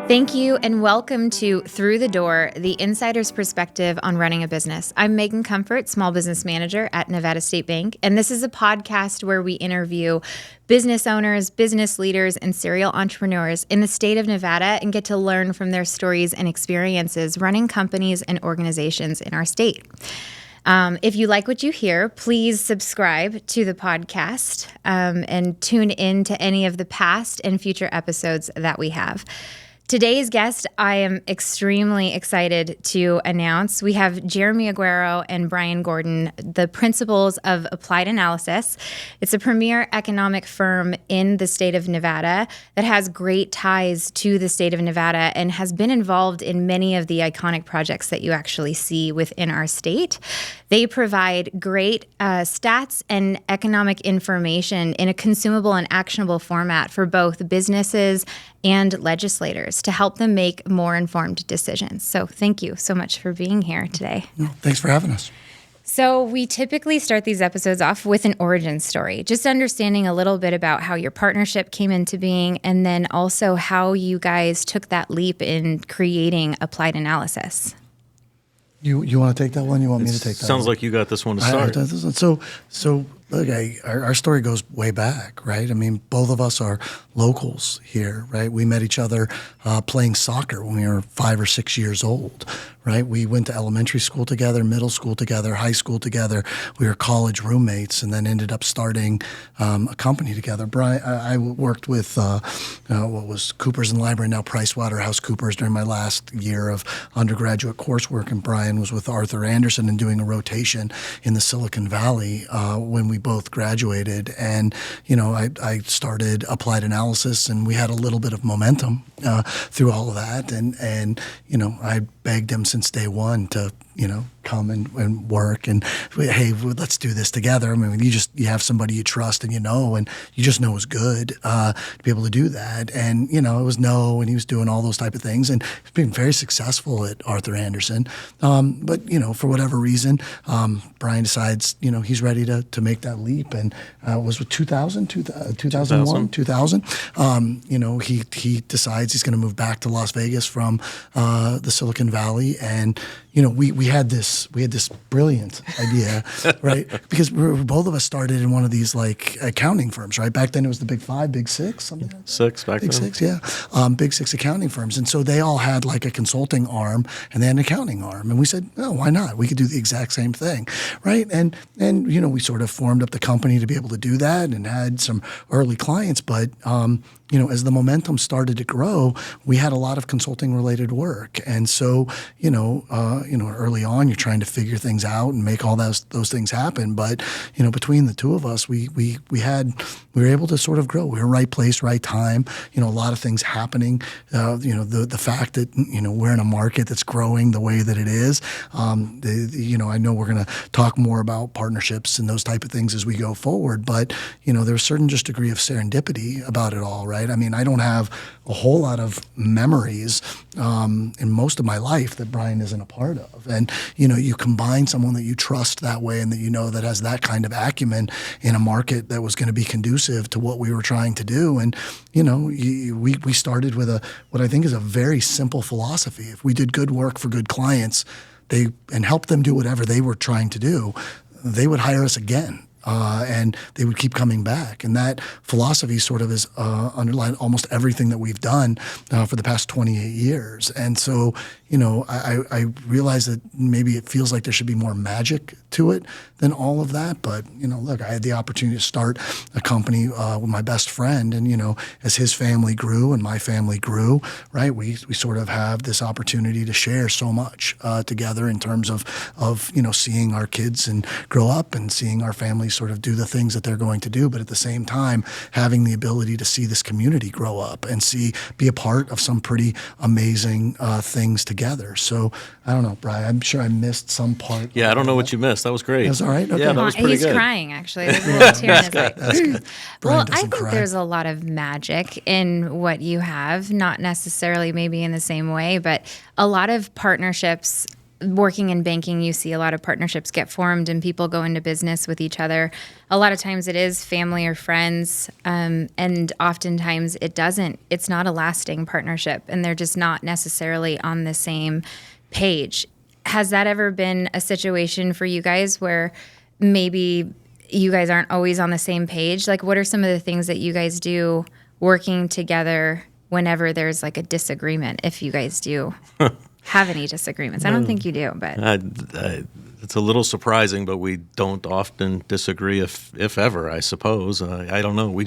Thank you and welcome to Through the Door, the insider's perspective on running a business. I'm Megan Comfort, small business manager at Nevada State Bank, and this is a podcast where we interview business owners, business leaders, and serial entrepreneurs in the state of Nevada and get to learn from their stories and experiences running companies and organizations in our state. If you like what you hear, please subscribe to the podcast and tune in to any of the past and future episodes that we have. Today's guest, I am extremely excited to announce. We have Jeremy Aguero and Brian Gordon, the principals of Applied Analysis. It's a premier economic firm in the state of Nevada that has great ties to the state of Nevada and has been involved in many of the iconic projects that you actually see within our state. They provide great stats and economic information in a consumable and actionable format for both businesses and legislators to help them make more informed decisions. So thank you so much for being here today. Thanks for having us. So we typically start these episodes off with an origin story, just understanding a little bit about how your partnership came into being and then also how you guys took that leap in creating Applied Analysis. You want to take that one? You want me to take that Sounds one? like you got this one to start. So look, our story goes way back, right? I mean, both of us are locals here, right? We met each other playing soccer when we were 5 or 6 years old, right? We went to elementary school together, middle school together, high school together. We were college roommates and then ended up starting a company together. Brian, I worked with what was Coopers and Library, now PricewaterhouseCoopers during my last year of undergraduate coursework, and Brian was with Arthur Andersen and doing a rotation in the Silicon Valley when we both graduated. And, I started Applied Analysis and we had a little bit of momentum through all of that. And I begged him since day one to, come and work and, hey, let's do this together. I mean, you have somebody you trust and and you just know is good to be able to do that. And, it was and he was doing all those type of things and he's been very successful at Arthur Andersen. But, for whatever reason, Brian decides, he's ready to make that leap. And it was with 2001, 2000. He decides he's going to move back to Las Vegas from the Silicon Valley. And, we had this brilliant idea, right? Because both of us started in one of these like accounting firms, right? Back then it was the Big Five, Big Six, something like that. Six back then. Big Six, yeah. Big Six accounting firms. And so they all had like a consulting arm and then an accounting arm. And we said, oh, why not? We could do the exact same thing, right? And we sort of formed up the company to be able to do that and had some early clients. But, as the momentum started to grow, we had a lot of consulting related work. And so, early on, you're trying to figure things out and make all those things happen. But, between the two of us, we were able to sort of grow. We were right place, right time, a lot of things happening. The fact that, we're in a market that's growing the way that it is. I know we're going to talk more about partnerships and those type of things as we go forward. But, there's a certain just degree of serendipity about it all, right? I mean, I don't have a whole lot of memories in most of my life that Brian isn't a part of. And, you combine someone that you trust that way and that that has that kind of acumen in a market that was going to be conducive to what we were trying to do. And, we started with what I think is a very simple philosophy. If we did good work for good clients and helped them do whatever they were trying to do, they would hire us again. And they would keep coming back. And that philosophy sort of has underlined almost everything that we've done for the past 28 years. And so, I realize that maybe it feels like there should be more magic to it than all of that. But, look, I had the opportunity to start a company with my best friend. And, as his family grew and my family grew, right, we sort of have this opportunity to share so much together in terms of seeing our kids and grow up and seeing our families sort of do the things that they're going to do, but at the same time having the ability to see this community grow up and be a part of some pretty amazing things together. So I don't know, Brian, I'm sure I missed some part. Yeah, I don't know what you missed. That was great. That's all right? Okay. Yeah, that was pretty He's good. crying, actually. There's a little tear in his eye. That's good. Well, I think there's a lot of magic in what you have, not necessarily maybe in the same way, but a lot of partnerships working in banking, you see a lot of partnerships get formed and people go into business with each other. A lot of times it is family or friends, and oftentimes it doesn't. It's not a lasting partnership, and they're just not necessarily on the same page. Has that ever been a situation for you guys where maybe you guys aren't always on the same page? Like, what are some of the things that you guys do working together whenever there's like a disagreement, if you guys do have any disagreements? I don't think you do, but it's a little surprising, but we don't often disagree, if ever, I suppose. I don't know.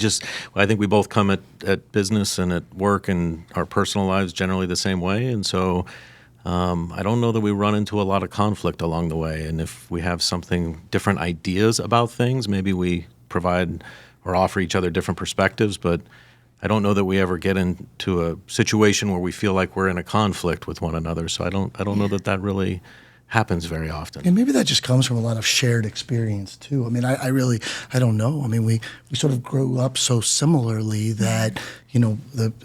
I think we both come at business and at work and our personal lives generally the same way. And so I don't know that we run into a lot of conflict along the way. And if we have different ideas about things, maybe we provide or offer each other different perspectives, but I don't know that we ever get into a situation where we feel like we're in a conflict with one another. So I don't know that really happens very often. And maybe that just comes from a lot of shared experience too. I mean, I don't know. I mean, we sort of grew up so similarly that,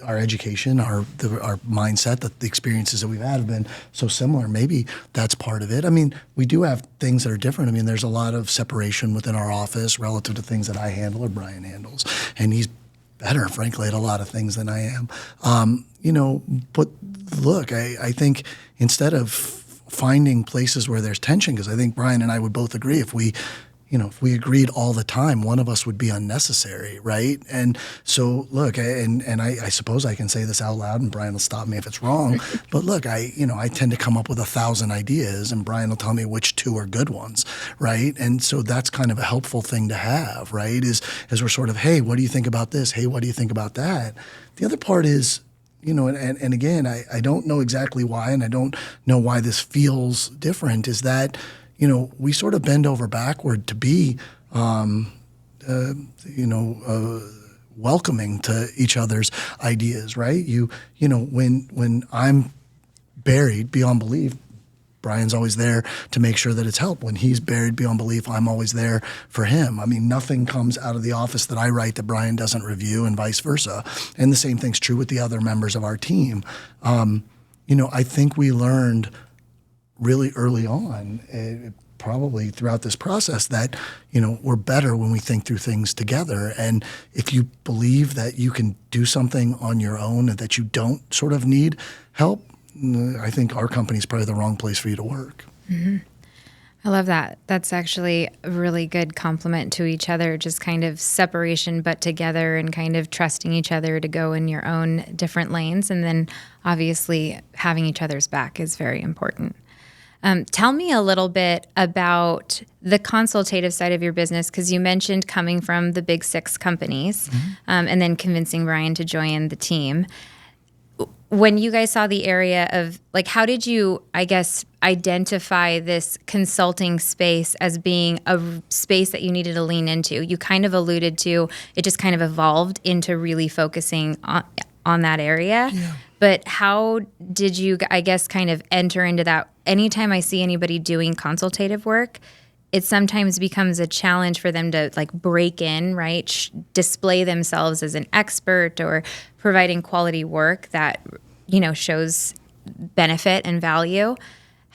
our education, our mindset, that the experiences that we've had have been so similar. Maybe that's part of it. I mean, we do have things that are different. I mean, there's a lot of separation within our office relative to things that I handle or Brian handles. And he's better, frankly, at a lot of things than I am. But look, I think instead of finding places where there's tension, because I think Brian and I would both agree if we agreed all the time, one of us would be unnecessary, right? And so, look, I suppose I can say this out loud, and Brian will stop me if it's wrong. But look, I tend to come up with 1,000 ideas, and Brian will tell me which 2 are good ones, right? And so that's kind of a helpful thing to have, right? As we're sort of, hey, what do you think about this? Hey, what do you think about that? The other part is, and again, I don't know exactly why, and I don't know why this feels different, is that, we sort of bend over backward to be, welcoming to each other's ideas, right? When I'm buried beyond belief, Brian's always there to make sure that it's helped. When he's buried beyond belief, I'm always there for him. I mean, nothing comes out of the office that I write that Brian doesn't review, and vice versa. And the same thing's true with the other members of our team. I think we learned really early on, probably throughout this process, that, we're better when we think through things together. And if you believe that you can do something on your own and that you don't sort of need help, I think our company is probably the wrong place for you to work. Mm-hmm. I love that. That's actually a really good compliment to each other, just kind of separation but together, and kind of trusting each other to go in your own different lanes. And then obviously having each other's back is very important. Tell me a little bit about the consultative side of your business, because you mentioned coming from the big 6 companies, and then convincing Brian to join the team. When you guys saw the area of, like, how did you, I guess, identify this consulting space as being a space that you needed to lean into? You kind of alluded to it, just kind of evolved into really focusing on that area. Yeah. But how did you, I guess, kind of enter into that? Anytime I see anybody doing consultative work, it sometimes becomes a challenge for them to like break in, right? Display themselves as an expert or providing quality work that, shows benefit and value.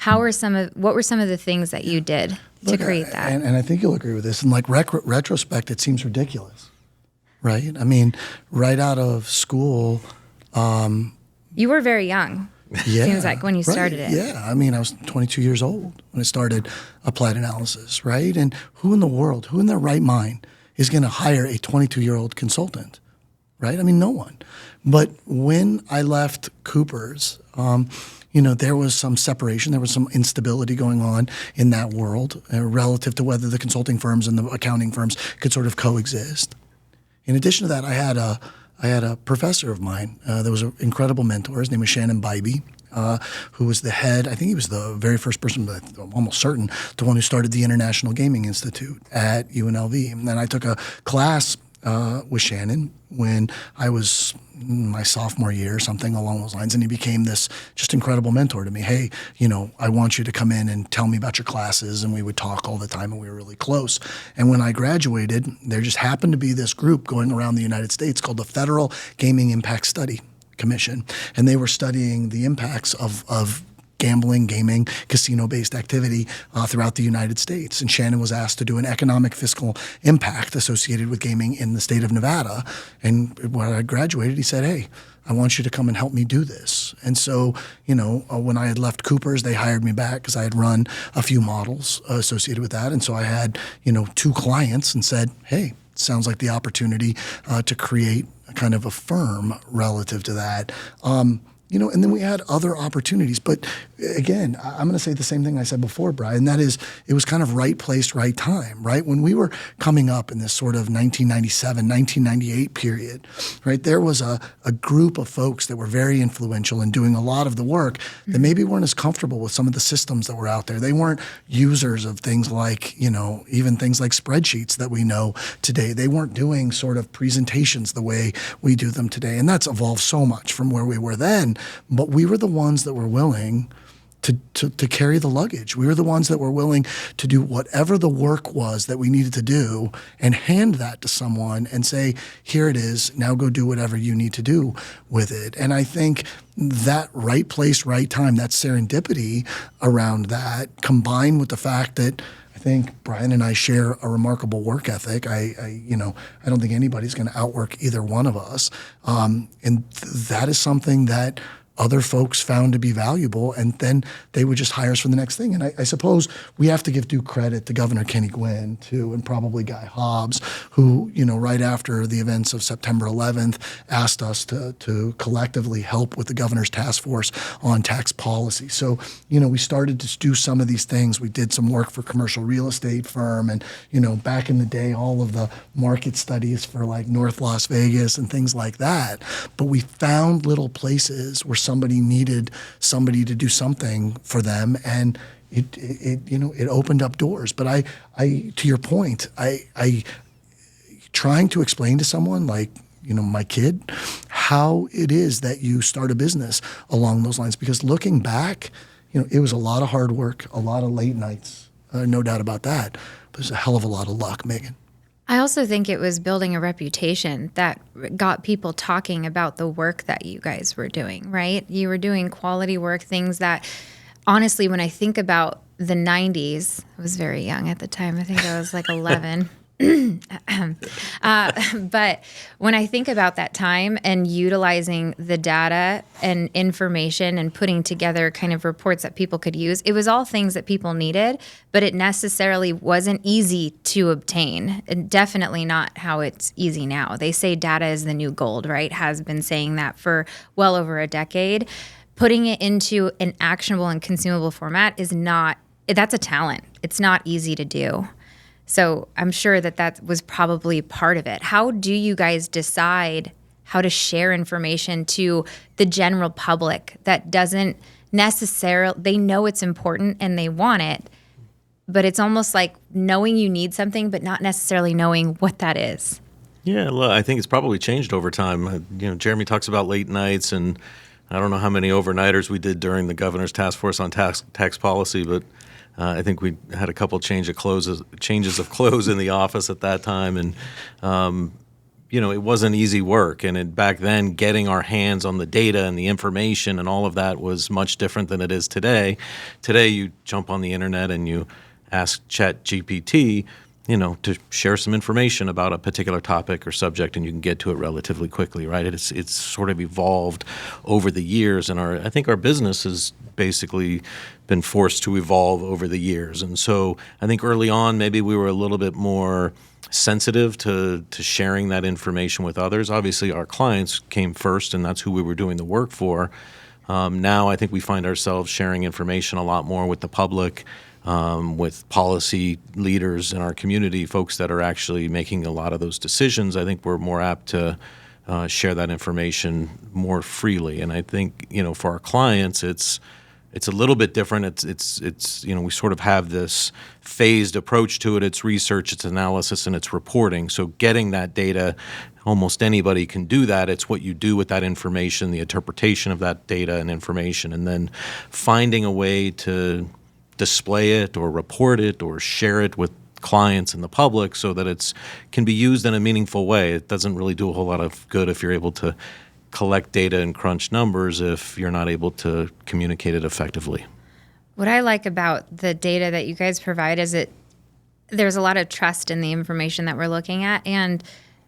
What were some of the things that you did to create that? And I think you'll agree with this. In retrospect, it seems ridiculous, right? I mean, right out of school, you were very young. Yeah, seems like when you started it. Yeah, I mean, I was 22 years old when I started Applied Analysis, right? And who in their right mind is going to hire a 22-year-old consultant, right? I mean, no one. But when I left Cooper's, there was some separation. There was some instability going on in that world relative to whether the consulting firms and the accounting firms could sort of coexist. In addition to that, I had a professor of mine that was an incredible mentor. His name was Shannon Bybee, who was the head. I think he was the very first person, I'm almost certain, the one who started the International Gaming Institute at UNLV. And then I took a class with Shannon when I was in my sophomore year, something along those lines, and he became this just incredible mentor to me. Hey, I want you to come in and tell me about your classes, and we would talk all the time, and we were really close. And when I graduated, there just happened to be this group going around the United States called the Federal Gaming Impact Study Commission, and they were studying the impacts of gambling, gaming, casino-based activity throughout the United States. And Shannon was asked to do an economic fiscal impact associated with gaming in the state of Nevada. And when I graduated, he said, hey, I want you to come and help me do this. And so, when I had left Cooper's, they hired me back because I had run a few models associated with that. And so I had, 2 clients and said, hey, it sounds like the opportunity to create kind of a firm relative to that. And then we had other opportunities. But again, I'm going to say the same thing I said before, Brian. That is, it was kind of right place, right time, right? When we were coming up in this sort of 1997, 1998 period, right, there was a group of folks that were very influential in doing a lot of the work that maybe weren't as comfortable with some of the systems that were out there. They weren't users of things like, even things like spreadsheets that we know today. They weren't doing sort of presentations the way we do them today. And that's evolved so much from where we were then. But we were the ones that were willing to carry the luggage. We were the ones that were willing to do whatever the work was that we needed to do and hand that to someone and say, here it is, now go do whatever you need to do with it. And I think that right place, right time, that serendipity around that, combined with the fact that I think Brian and I share a remarkable work ethic. I don't think anybody's going to outwork either one of us. And that is something that other folks found to be valuable, and then they would just hire us for the next thing. And I suppose we have to give due credit to Governor Kenny Gwynn, too, and probably Guy Hobbs, who, right after the events of September 11th, asked us to collectively help with the governor's task force on tax policy. So, we started to do some of these things. We did some work for commercial real estate firm, and, back in the day, all of the market studies for like North Las Vegas and things like that. But we found little places where somebody needed somebody to do something for them, and it opened up doors. But I to your point, I trying to explain to someone like my kid how it is that you start a business along those lines, because looking back, it was a lot of hard work, a lot of late nights, no doubt about that. But there's a hell of a lot of luck, Megan. I also think it was building a reputation that got people talking about the work that you guys were doing, right? You were doing quality work, things that, honestly, when I think about the 90s, I was very young at the time. I think I was like 11. But when I think about that time and utilizing the data and information and putting together kind of reports that people could use, it was all things that people needed, but it necessarily wasn't easy to obtain. And definitely not how it's easy now. They say data is the new gold, right? Has been saying that for well over a decade. Putting it into an actionable and consumable format that's a talent. It's not easy to do. So I'm sure that was probably part of it. How do you guys decide how to share information to the general public that doesn't necessarily, they know it's important and they want it, but it's almost like knowing you need something, but not necessarily knowing what that is? Yeah, well, I think it's probably changed over time. Jeremy talks about late nights, and I don't know how many overnighters we did during the governor's task force on tax policy, but I think we had a couple changes of clothes in the office at that time, and it wasn't easy work. And back then, getting our hands on the data and the information and all of that was much different than it is today. Today, you jump on the internet and you ask ChatGPT, to share some information about a particular topic or subject, and you can get to it relatively quickly, right? It's sort of evolved over the years, and I think our business has basically been forced to evolve over the years. And so I think early on, maybe we were a little bit more sensitive to sharing that information with others. Obviously, our clients came first, and that's who we were doing the work for. Now I think we find ourselves sharing information a lot more with the public, with policy leaders in our community, folks that are actually making a lot of those decisions. I think we're more apt to share that information more freely. And I think, for our clients, it's a little bit different. It's we sort of have this phased approach to it. It's research, it's analysis, and it's reporting. So getting that data, almost anybody can do that. It's what you do with that information, the interpretation of that data and information, and then finding a way to display it or report it or share it with clients and the public so that it can be used in a meaningful way. It doesn't really do a whole lot of good if you're able to collect data and crunch numbers if you're not able to communicate it effectively. What I like about the data that you guys provide is there's a lot of trust in the information that we're looking at, and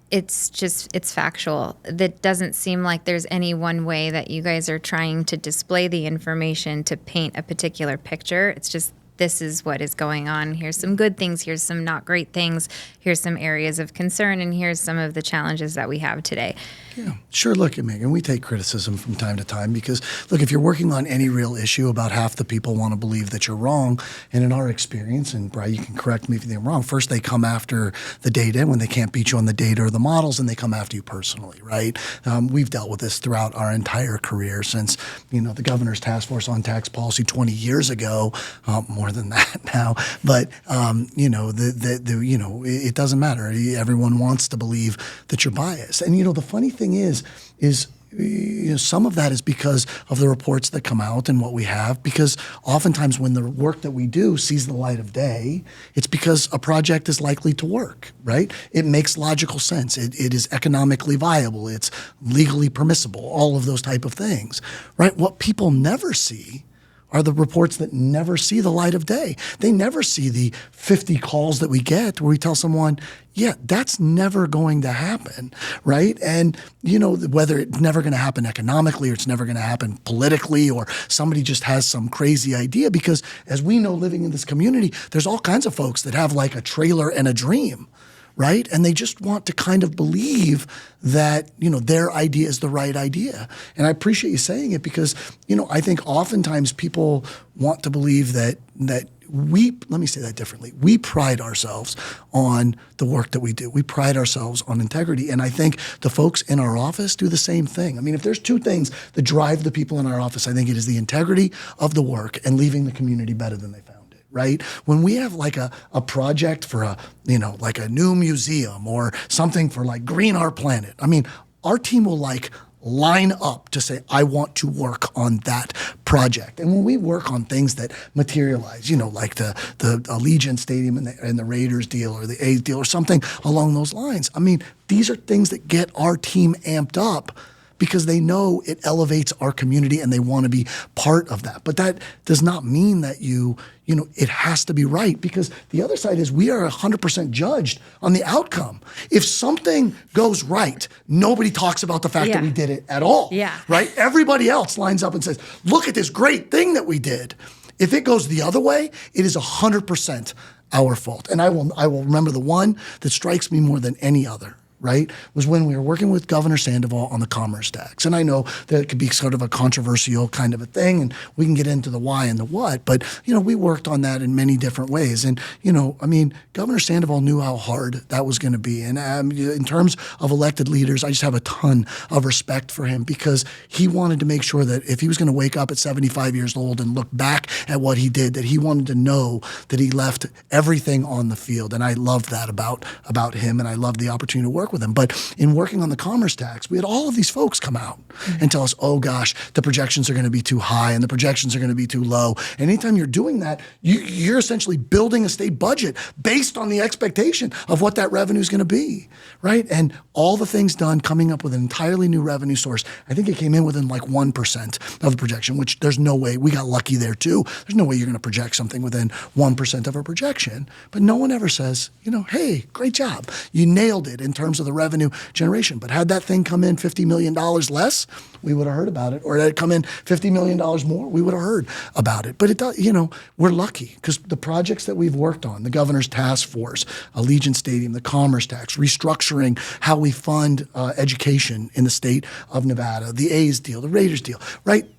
it's factual. That doesn't seem like there's any one way that you guys are trying to display the information to paint a particular picture. It's just, this is what is going on. Here's some good things. Here's some not great things. Here's some areas of concern. And here's some of the challenges that we have today. Yeah, sure. Look, Megan, we take criticism from time to time because, look, if you're working on any real issue, about half the people want to believe that you're wrong. And in our experience, and Brian, you can correct me if I'm wrong, first they come after the data when they can't beat you on the data or the models, and they come after you personally, right? We've dealt with this throughout our entire career since, the governor's task force on tax policy 20 years ago, more than that now. But, it doesn't matter. Everyone wants to believe that you're biased. And, the funny thing is some of that is because of the reports that come out and what we have, because oftentimes when the work that we do sees the light of day, it's because a project is likely to work, right? It makes logical sense. It is economically viable. It's legally permissible, all of those type of things, right? What people never see are the reports that never see the light of day. They never see the 50 calls that we get where we tell someone, yeah, that's never going to happen, right? And, whether it's never going to happen economically or it's never going to happen politically, or somebody just has some crazy idea, because as we know, living in this community, there's all kinds of folks that have like a trailer and a dream, right? And they just want to kind of believe that, their idea is the right idea. And I appreciate you saying it because, I think oftentimes people want to believe that let me say that differently. We pride ourselves on the work that we do. We pride ourselves on integrity. And I think the folks in our office do the same thing. I mean, if there's two things that drive the people in our office, I think it is the integrity of the work and leaving the community better than they found it, right? When we have like a project for like a new museum or something for like Green Our Planet, I mean, our team will line up to say, I want to work on that project. And when we work on things that materialize, like the Allegiant Stadium and the Raiders deal or the A's deal or something along those lines, I mean, these are things that get our team amped up because they know it elevates our community and they want to be part of that. But that does not mean that it has to be right, because the other side is we are 100% judged on the outcome. If something goes right, nobody talks about the fact that we did it at all, right? Everybody else lines up and says, look at this great thing that we did. If it goes the other way, it is 100% our fault. And I will remember the one that strikes me more than any other, right, was when we were working with Governor Sandoval on the commerce tax. And I know that it could be sort of a controversial kind of a thing, and we can get into the why and the what, but, we worked on that in many different ways. And, Governor Sandoval knew how hard that was going to be. And in terms of elected leaders, I just have a ton of respect for him, because he wanted to make sure that if he was going to wake up at 75 years old and look back at what he did, that he wanted to know that he left everything on the field. And I loved that about him, and I loved the opportunity to work with him. But in working on the commerce tax, we had all of these folks come out and tell us, oh gosh, the projections are going to be too high and the projections are going to be too low. And anytime you're doing that, you're essentially building a state budget based on the expectation of what that revenue is going to be, right? And all the things done, coming up with an entirely new revenue source. I think it came in within like 1% of the projection, which there's no way. We got lucky there too. There's no way you're going to project something within 1% of a projection. But no one ever says, hey, great job. You nailed it in terms of the revenue generation. But had that thing come in $50 million less, we would have heard about it. Or had it come in $50 million more, we would have heard about it. But it does, we're lucky because the projects that we've worked on, the governor's task force, Allegiant Stadium, the commerce tax, restructuring how we fund education in the state of Nevada, the A's deal, the Raiders deal, right?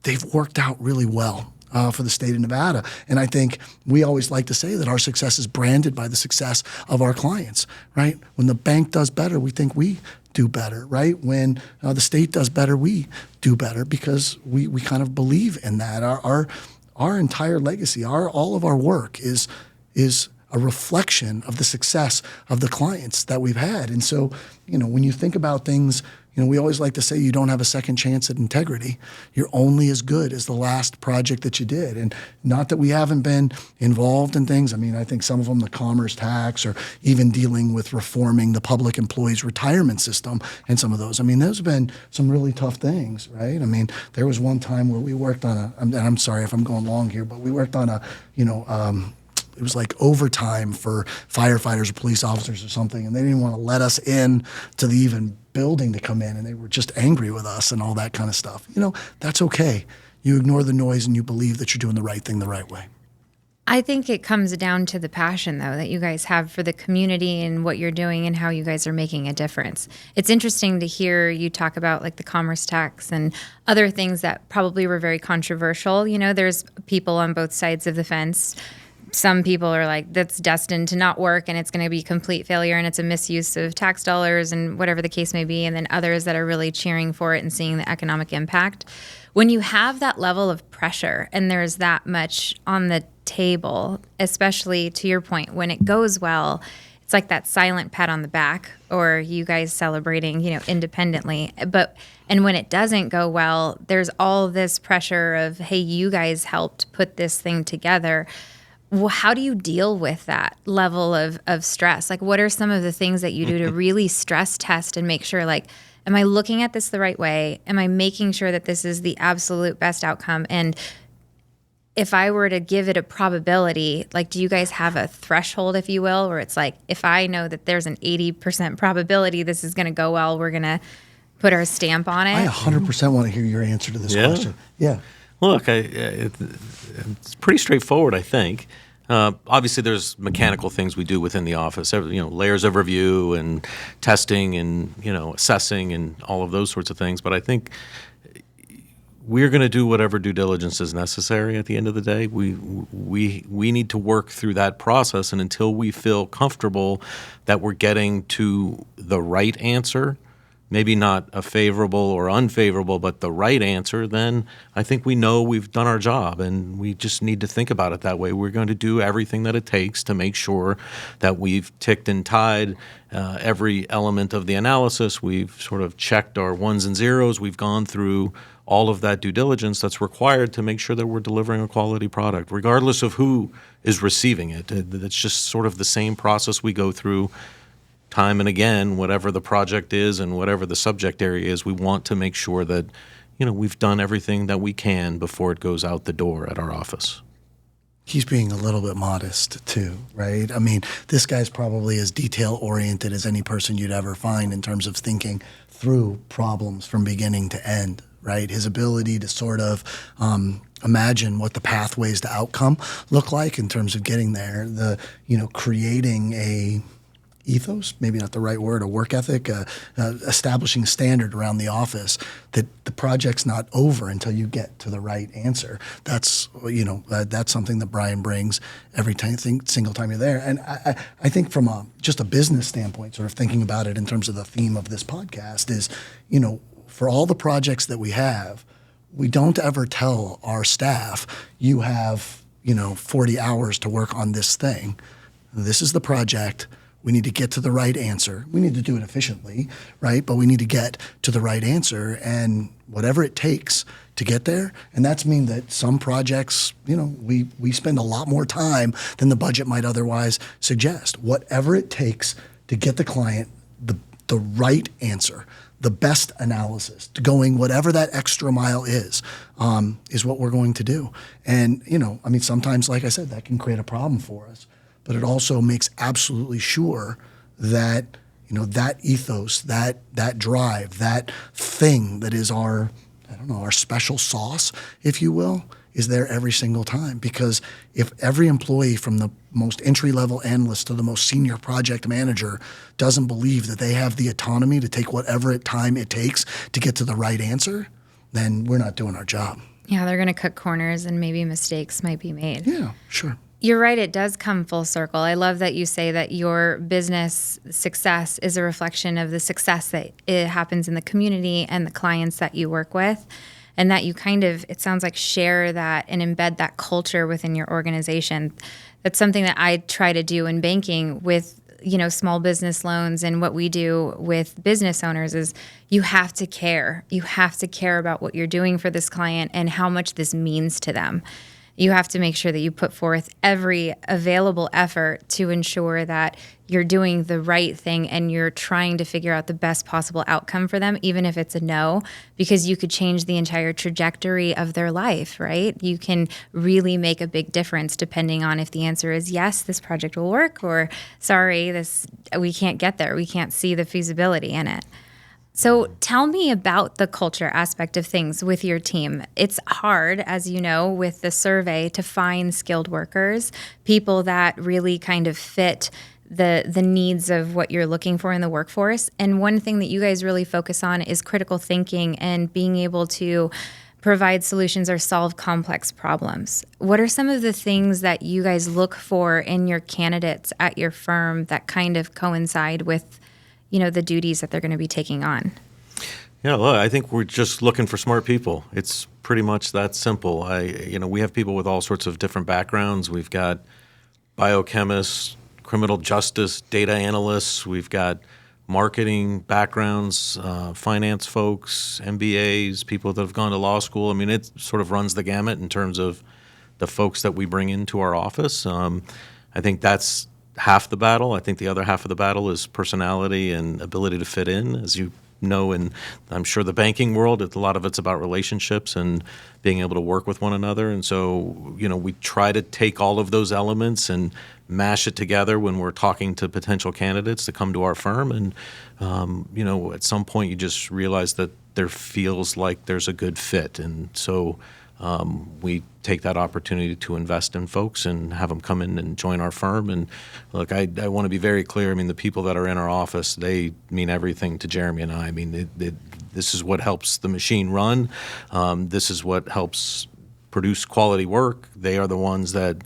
They've worked out really well for the state of Nevada. And I think we always like to say that our success is branded by the success of our clients, right? When the bank does better, we think we do better, right? When the state does better, we do better because we kind of believe in that. Our entire legacy, all of our work is a reflection of the success of the clients that we've had. And so, when you think about things, we always like to say you don't have a second chance at integrity. You're only as good as the last project that you did. And not that we haven't been involved in things. I mean, I think some of them, the commerce tax, or even dealing with reforming the public employees retirement system and some of those. I mean, those have been some really tough things, right? I mean, there was one time where we worked on and I'm sorry if I'm going long here, but we worked on it was like overtime for firefighters or police officers or something, and they didn't want to let us in to the even building to come in, and they were just angry with us and all that kind of stuff. That's okay. You ignore the noise and you believe that you're doing the right thing the right way. I think it comes down to the passion, though, that you guys have for the community and what you're doing and how you guys are making a difference. It's interesting to hear you talk about like the commerce tax and other things that probably were very controversial. There's people on both sides of the fence. Some people are like, that's destined to not work and it's going to be complete failure and it's a misuse of tax dollars and whatever the case may be. And then others that are really cheering for it and seeing the economic impact. When you have that level of pressure and there's that much on the table, especially to your point, when it goes well, it's like that silent pat on the back or you guys celebrating, independently. And when it doesn't go well, there's all this pressure of, hey, you guys helped put this thing together. Well, how do you deal with that level of stress? Like, what are some of the things that you do to really stress test and make sure, like, am I looking at this the right way? Am I making sure that this is the absolute best outcome? And if I were to give it a probability, like, do you guys have a threshold, if you will, where it's like, if I know that there's an 80% probability this is going to go well, we're going to put our stamp on it? I 100% want to hear your answer to this question. Yeah. Look, it's pretty straightforward, I think. Obviously, there's mechanical things we do within the office, layers of review and testing and, assessing and all of those sorts of things. But I think we're going to do whatever due diligence is necessary at the end of the day. We need to work through that process, and until we feel comfortable that we're getting to the right answer, maybe not a favorable or unfavorable, but the right answer, then I think we know we've done our job, and we just need to think about it that way. We're going to do everything that it takes to make sure that we've ticked and tied every element of the analysis. We've sort of checked our ones and zeros. We've gone through all of that due diligence that's required to make sure that we're delivering a quality product, regardless of who is receiving it. It's just sort of the same process we go through time and again, whatever the project is and whatever the subject area is. We want to make sure that, we've done everything that we can before it goes out the door at our office. He's being a little bit modest too, right? I mean, this guy's probably as detail-oriented as any person you'd ever find in terms of thinking through problems from beginning to end, right? His ability to sort of imagine what the pathways to outcome look like in terms of getting there, creating a ethos, maybe not the right word, a work ethic, establishing a standard around the office that the project's not over until you get to the right answer. That's, that's something that Brian brings every single time you're there. And I think from just a business standpoint, sort of thinking about it in terms of the theme of this podcast is, for all the projects that we have, we don't ever tell our staff, you have, 40 hours to work on this thing. This is the project. We need to get to the right answer. We need to do it efficiently, right? But we need to get to the right answer, and whatever it takes to get there. And that's mean that some projects, we spend a lot more time than the budget might otherwise suggest. Whatever it takes to get the client the right answer, the best analysis, going whatever that extra mile is what we're going to do. And, sometimes, like I said, that can create a problem for us. But it also makes absolutely sure that, that ethos, that drive, that thing that is our special sauce, if you will, is there every single time. Because if every employee, from the most entry-level analyst to the most senior project manager, doesn't believe that they have the autonomy to take whatever time it takes to get to the right answer, then we're not doing our job. Yeah, they're going to cut corners and maybe mistakes might be made. Yeah, sure. You're right. It does come full circle. I love that you say that your business success is a reflection of the success that it happens in the community and the clients that you work with, and that you kind of, it sounds like, share that and embed that culture within your organization. That's something that I try to do in banking with, small business loans and what we do with business owners is you have to care. You have to care about what you're doing for this client and how much this means to them. You have to make sure that you put forth every available effort to ensure that you're doing the right thing and you're trying to figure out the best possible outcome for them, even if it's a no, because you could change the entire trajectory of their life, right? You can really make a big difference depending on if the answer is yes, this project will work, or sorry, we can't get there. We can't see the feasibility in it. So tell me about the culture aspect of things with your team. It's hard, as you know, with the survey to find skilled workers, people that really kind of fit the needs of what you're looking for in the workforce. And one thing that you guys really focus on is critical thinking and being able to provide solutions or solve complex problems. What are some of the things that you guys look for in your candidates at your firm that kind of coincide with the duties that they're going to be taking on? Yeah, look, I think we're just looking for smart people. It's pretty much that simple. We have people with all sorts of different backgrounds. We've got biochemists, criminal justice, data analysts. We've got marketing backgrounds, finance folks, MBAs, people that have gone to law school. I mean, it sort of runs the gamut in terms of the folks that we bring into our office. I think that's half the battle. I think the other half of the battle is personality and ability to fit in. As you know, and I'm sure the banking world, a lot of it's about relationships and being able to work with one another. And so, we try to take all of those elements and mash it together when we're talking to potential candidates to come to our firm. And, at some point you just realize that there feels like there's a good fit. And so we take that opportunity to invest in folks and have them come in and join our firm. And look, I want to be very clear. I mean, the people that are in our office, they mean everything to Jeremy and I. I mean, this is what helps the machine run. This is what helps produce quality work. They are the ones that,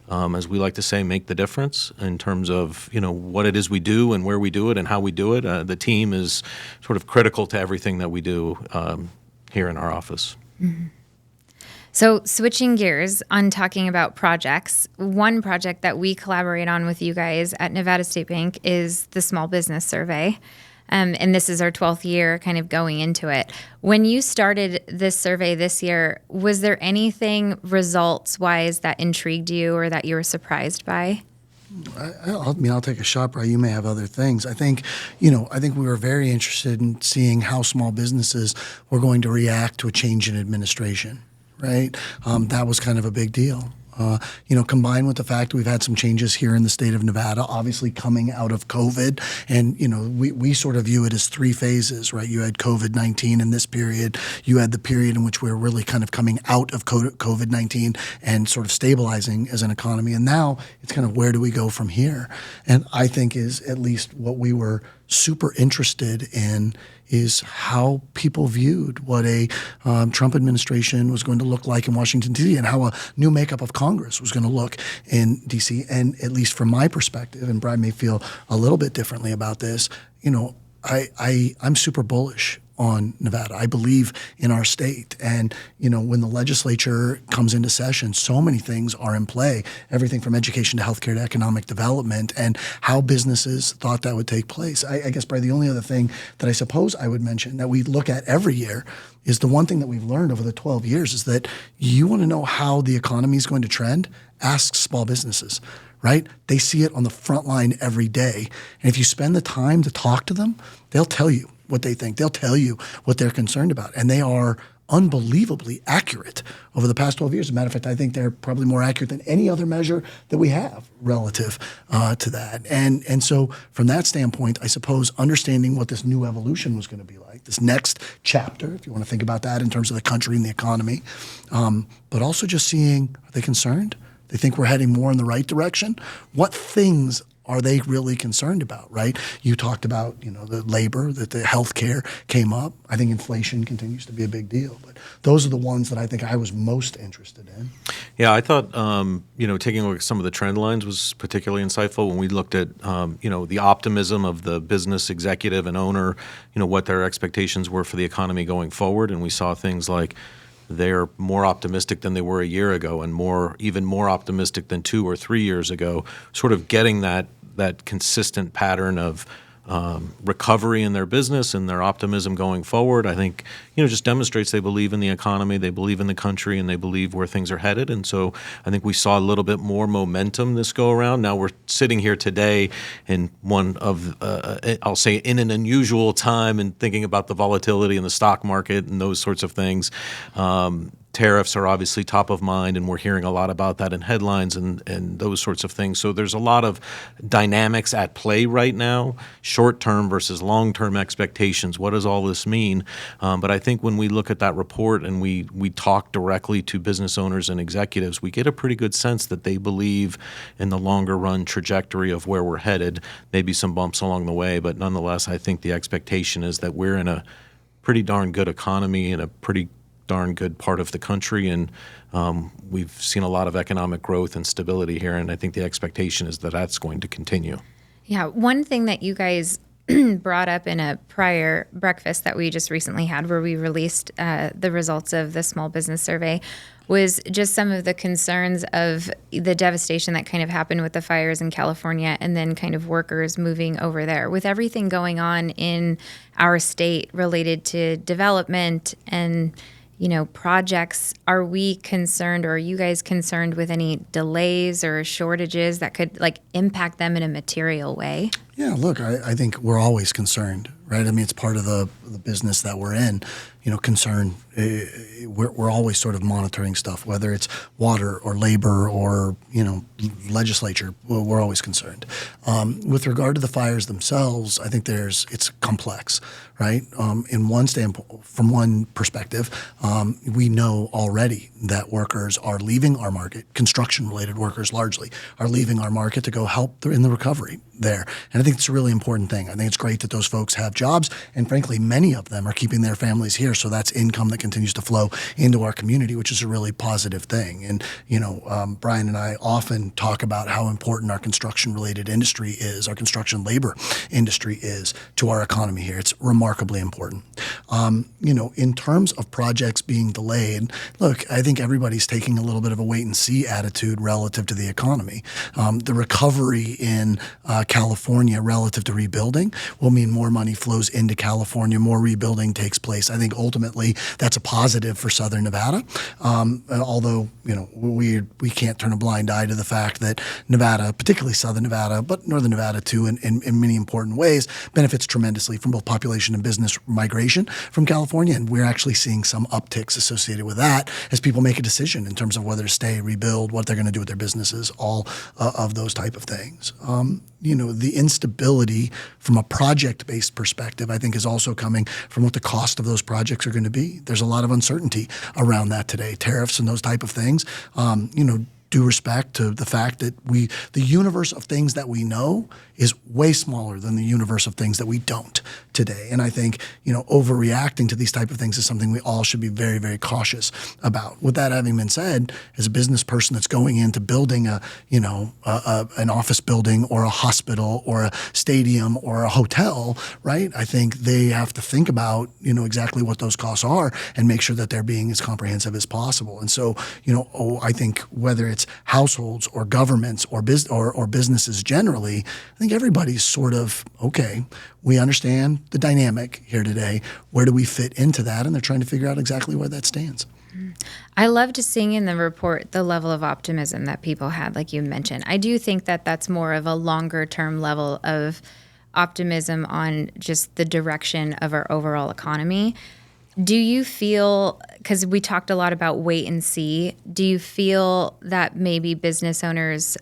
as we like to say, make the difference in terms of, what it is we do and where we do it and how we do it. The team is sort of critical to everything that we do here in our office. Mm-hmm. So switching gears on talking about projects, one project that we collaborate on with you guys at Nevada State Bank is the Small Business Survey. And this is our 12th year kind of going into it. When you started this survey this year, was there anything results-wise that intrigued you or that you were surprised by? I'll take a shot, Brian. You may have other things. I think we were very interested in seeing how small businesses were going to react to a change in administration. Right? That was kind of a big deal. Combined with the fact we've had some changes here in the state of Nevada, obviously coming out of COVID. And, we sort of view it as three phases, right? You had COVID-19 in this period. You had the period in which we were really kind of coming out of COVID-19 and sort of stabilizing as an economy. And now it's kind of where do we go from here? And I think is at least what we were super interested in is how people viewed what a Trump administration was going to look like in Washington, D.C. and how a new makeup of Congress was going to look in D.C. And at least from my perspective, and Brad may feel a little bit differently about this, I'm super bullish on Nevada. I believe in our state. And, when the legislature comes into session, so many things are in play, everything from education to healthcare to economic development and how businesses thought that would take place. I guess probably the only other thing that I suppose I would mention that we look at every year is the one thing that we've learned over the 12 years is that you want to know how the economy is going to trend, ask small businesses. Right? They see it on the front line every day. And if you spend the time to talk to them, they'll tell you what they think. They'll tell you what they're concerned about. And they are unbelievably accurate over the past 12 years. As a matter of fact, I think they're probably more accurate than any other measure that we have relative to that. And so from that standpoint, I suppose understanding what this new evolution was going to be like, this next chapter, if you want to think about that in terms of the country and the economy, but also just seeing, are they concerned? They think we're heading more in the right direction? What things are they really concerned about, right? You talked about, the labor, that the healthcare came up. I think inflation continues to be a big deal. But those are the ones that I think I was most interested in. Yeah, I thought, taking a look at some of the trend lines was particularly insightful when we looked at, the optimism of the business executive and owner, what their expectations were for the economy going forward. And we saw things like they're more optimistic than they were a year ago and even more optimistic than 2 or 3 years ago, sort of getting that that consistent pattern of recovery in their business and their optimism going forward, I think, just demonstrates they believe in the economy, they believe in the country, and they believe where things are headed. And so I think we saw a little bit more momentum this go around. Now we're sitting here today in one of, I'll say, in an unusual time, and thinking about the volatility in the stock market and those sorts of things. Tariffs are obviously top of mind, and we're hearing a lot about that in headlines and those sorts of things. So there's a lot of dynamics at play right now, short-term versus long-term expectations. What does all this mean? But I think when we look at that report and we talk directly to business owners and executives, we get a pretty good sense that they believe in the longer-run trajectory of where we're headed. Maybe some bumps along the way, but nonetheless, I think the expectation is that we're in a pretty darn good economy and a pretty darn good part of the country, and we've seen a lot of economic growth and stability here, and I think the expectation is that that's going to continue. Yeah, one thing that you guys brought up in a prior breakfast that we just recently had, where we released the results of the small business survey, was just some of the concerns of the devastation that kind of happened with the fires in California, and then kind of workers moving over there. With everything going on in our state related to development and projects, are we concerned, or are you guys concerned with any delays or shortages that could impact them in a material way? Yeah, look, I think we're always concerned, right? I mean, it's part of the business that we're in. Concern. We're always sort of monitoring stuff, whether it's water or labor or legislature. We're always concerned. With regard to the fires themselves, I think it's complex, right? In one from one perspective, we know already that workers are leaving our market. Construction-related workers, largely, are leaving our market to go help in the recovery there. And I think it's a really important thing. I think it's great that those folks have jobs, and frankly, many of them are keeping their families here. So that's income that continues to flow into our community, which is a really positive thing. And, Brian and I often talk about how important our construction-related industry is, our construction labor industry is to our economy here. It's remarkably important. In terms of projects being delayed, look, I think everybody's taking a little bit of a wait-and-see attitude relative to the economy. The recovery in California relative to rebuilding will mean more money flows into California, more rebuilding takes place. I think ultimately that's a positive for Southern Nevada. Although, we can't turn a blind eye to the fact that Nevada, particularly Southern Nevada, but Northern Nevada too, in many important ways, benefits tremendously from both population and business migration from California. And we're actually seeing some upticks associated with that as people make a decision in terms of whether to stay, rebuild, what they're going to do with their businesses, all of those type of things. The instability from a project-based perspective, I think, is also coming from what the cost of those projects are going to be. There's a lot of uncertainty around that today, tariffs and those type of things. Due respect to the fact that the universe of things that we know is way smaller than the universe of things that we don't today. And I think, overreacting to these type of things is something we all should be very, very cautious about. With that having been said, as a business person that's going into building an office building or a hospital or a stadium or a hotel, right? I think they have to think about, exactly what those costs are and make sure that they're being as comprehensive as possible. And so, I think whether it's households or governments or businesses generally, I think everybody's sort of, okay, we understand the dynamic here today. Where do we fit into that? And they're trying to figure out exactly where that stands. I loved seeing in the report the level of optimism that people had, like you mentioned. I do think that that's more of a longer term level of optimism on just the direction of our overall economy. Do you feel, because we talked a lot about wait and see, do you feel that maybe business owners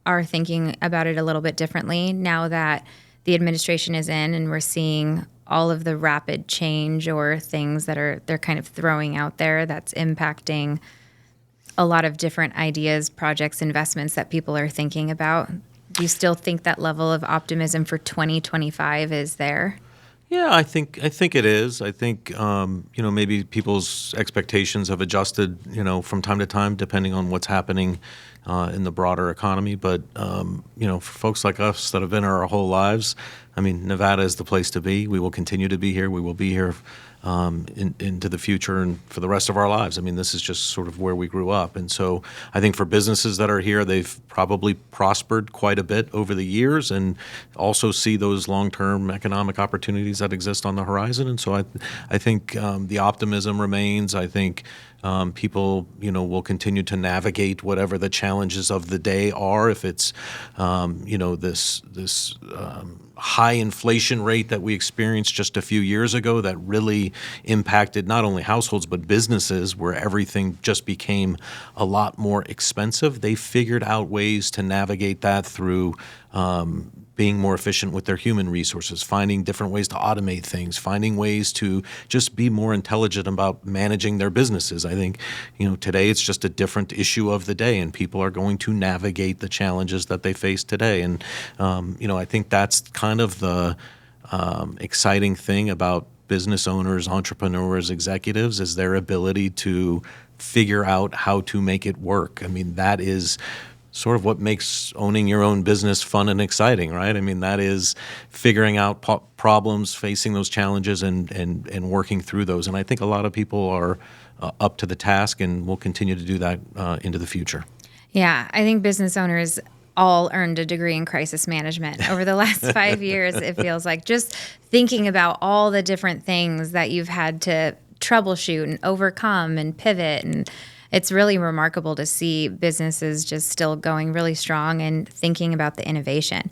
are thinking about it a little bit differently now that the administration is in and we're seeing all of the rapid change or things that they're kind of throwing out there that's impacting a lot of different ideas, projects, investments that people are thinking about? Do you still think that level of optimism for 2025 is there? Yeah, I think it is. I think maybe people's expectations have adjusted, from time to time, depending on what's happening in the broader economy. But for folks like us that have been here our whole lives, I mean, Nevada is the place to be. We will continue to be here. We will be here into the future and for the rest of our lives. I mean, this is just sort of where we grew up. And so I think for businesses that are here, they've probably prospered quite a bit over the years and also see those long-term economic opportunities that exist on the horizon. And so I think the optimism remains. I think people, will continue to navigate whatever the challenges of the day are. If it's, this high inflation rate that we experienced just a few years ago that really impacted not only households but businesses, where everything just became a lot more expensive. They figured out ways to navigate that through being more efficient with their human resources, finding different ways to automate things, finding ways to just be more intelligent about managing their businesses. I think, today it's just a different issue of the day, and people are going to navigate the challenges that they face today. And, I think that's kind of the exciting thing about business owners, entrepreneurs, executives, is their ability to figure out how to make it work. I mean, that is sort of what makes owning your own business fun and exciting, right? I mean, that is figuring out problems, facing those challenges, and working through those. And I think a lot of people are up to the task and will continue to do that into the future. Yeah, I think business owners all earned a degree in crisis management over the last 5 years. It feels like just thinking about all the different things that you've had to troubleshoot and overcome and pivot, and it's really remarkable to see businesses just still going really strong and thinking about the innovation.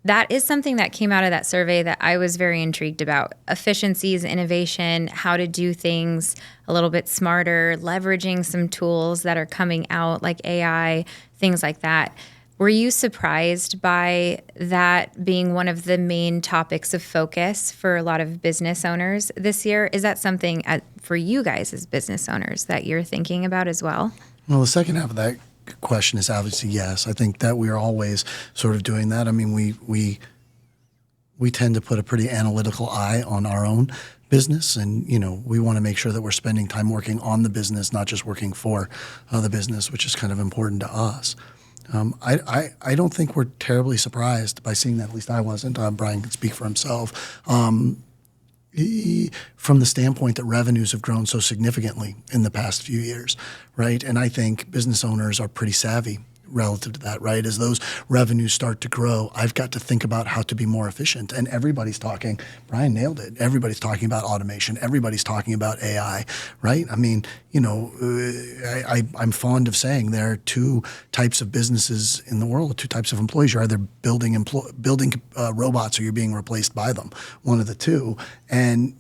That is something that came out of that survey that I was very intrigued about. Efficiencies, innovation, how to do things a little bit smarter, leveraging some tools that are coming out like AI, things like that. Were you surprised by that being one of the main topics of focus for a lot of business owners this year? Is that something for you guys as business owners that you're thinking about as well? Well, the second half of that question is obviously yes. I think that we are always sort of doing that. I mean, we tend to put a pretty analytical eye on our own business, and we want to make sure that we're spending time working on the business, not just working for the business, which is kind of important to us. I don't think we're terribly surprised by seeing that. At least I wasn't. Brian can speak for himself. From the standpoint that revenues have grown so significantly in the past few years, right? And I think business owners are pretty savvy relative to that, right? As those revenues start to grow, I've got to think about how to be more efficient. And everybody's talking, Brian nailed it, everybody's talking about automation. Everybody's talking about AI, right? I mean, I'm fond of saying there are two types of businesses in the world, two types of employees. You're either building robots or you're being replaced by them, one of the two. And,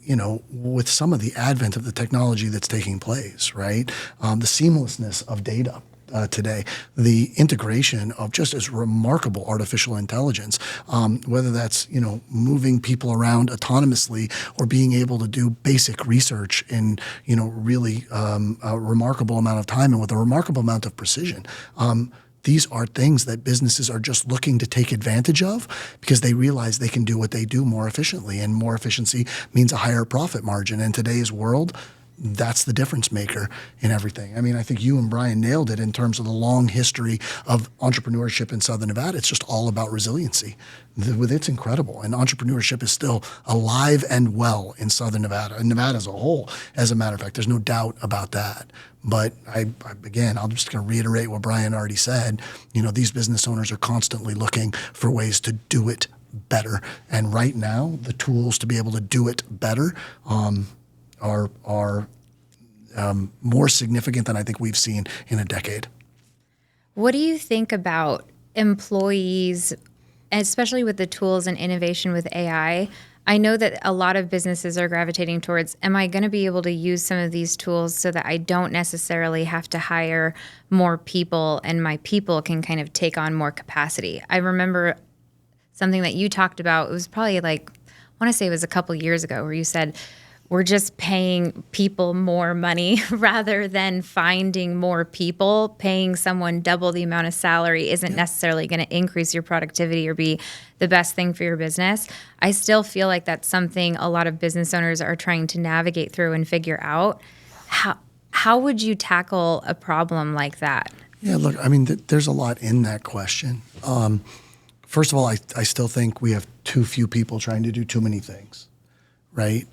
with some of the advent of the technology that's taking place, right? The seamlessness of data. Today, the integration of just as remarkable artificial intelligence, whether that's moving people around autonomously or being able to do basic research in really a remarkable amount of time and with a remarkable amount of precision. These are things that businesses are just looking to take advantage of because they realize they can do what they do more efficiently, and more efficiency means a higher profit margin. In today's world, that's the difference maker in everything. I mean, I think you and Brian nailed it in terms of the long history of entrepreneurship in Southern Nevada. It's just all about resiliency. It's incredible. And entrepreneurship is still alive and well in Southern Nevada, and Nevada as a whole, as a matter of fact. There's no doubt about that. But I'm just going to reiterate what Brian already said. These business owners are constantly looking for ways to do it better. And right now, the tools to be able to do it better are more significant than I think we've seen in a decade. What do you think about employees, especially with the tools and innovation with AI? I know that a lot of businesses are gravitating towards, am I going to be able to use some of these tools so that I don't necessarily have to hire more people and my people can kind of take on more capacity? I remember something that you talked about. It was probably I want to say it was a couple years ago, where you said, we're just paying people more money rather than finding more people. Paying someone double the amount of salary isn't necessarily going to increase your productivity or be the best thing for your business. I still feel like that's something a lot of business owners are trying to navigate through and figure out. How would you tackle a problem like that? Yeah, look, I mean, there's a lot in that question. first of all, I still think we have too few people trying to do too many things, right?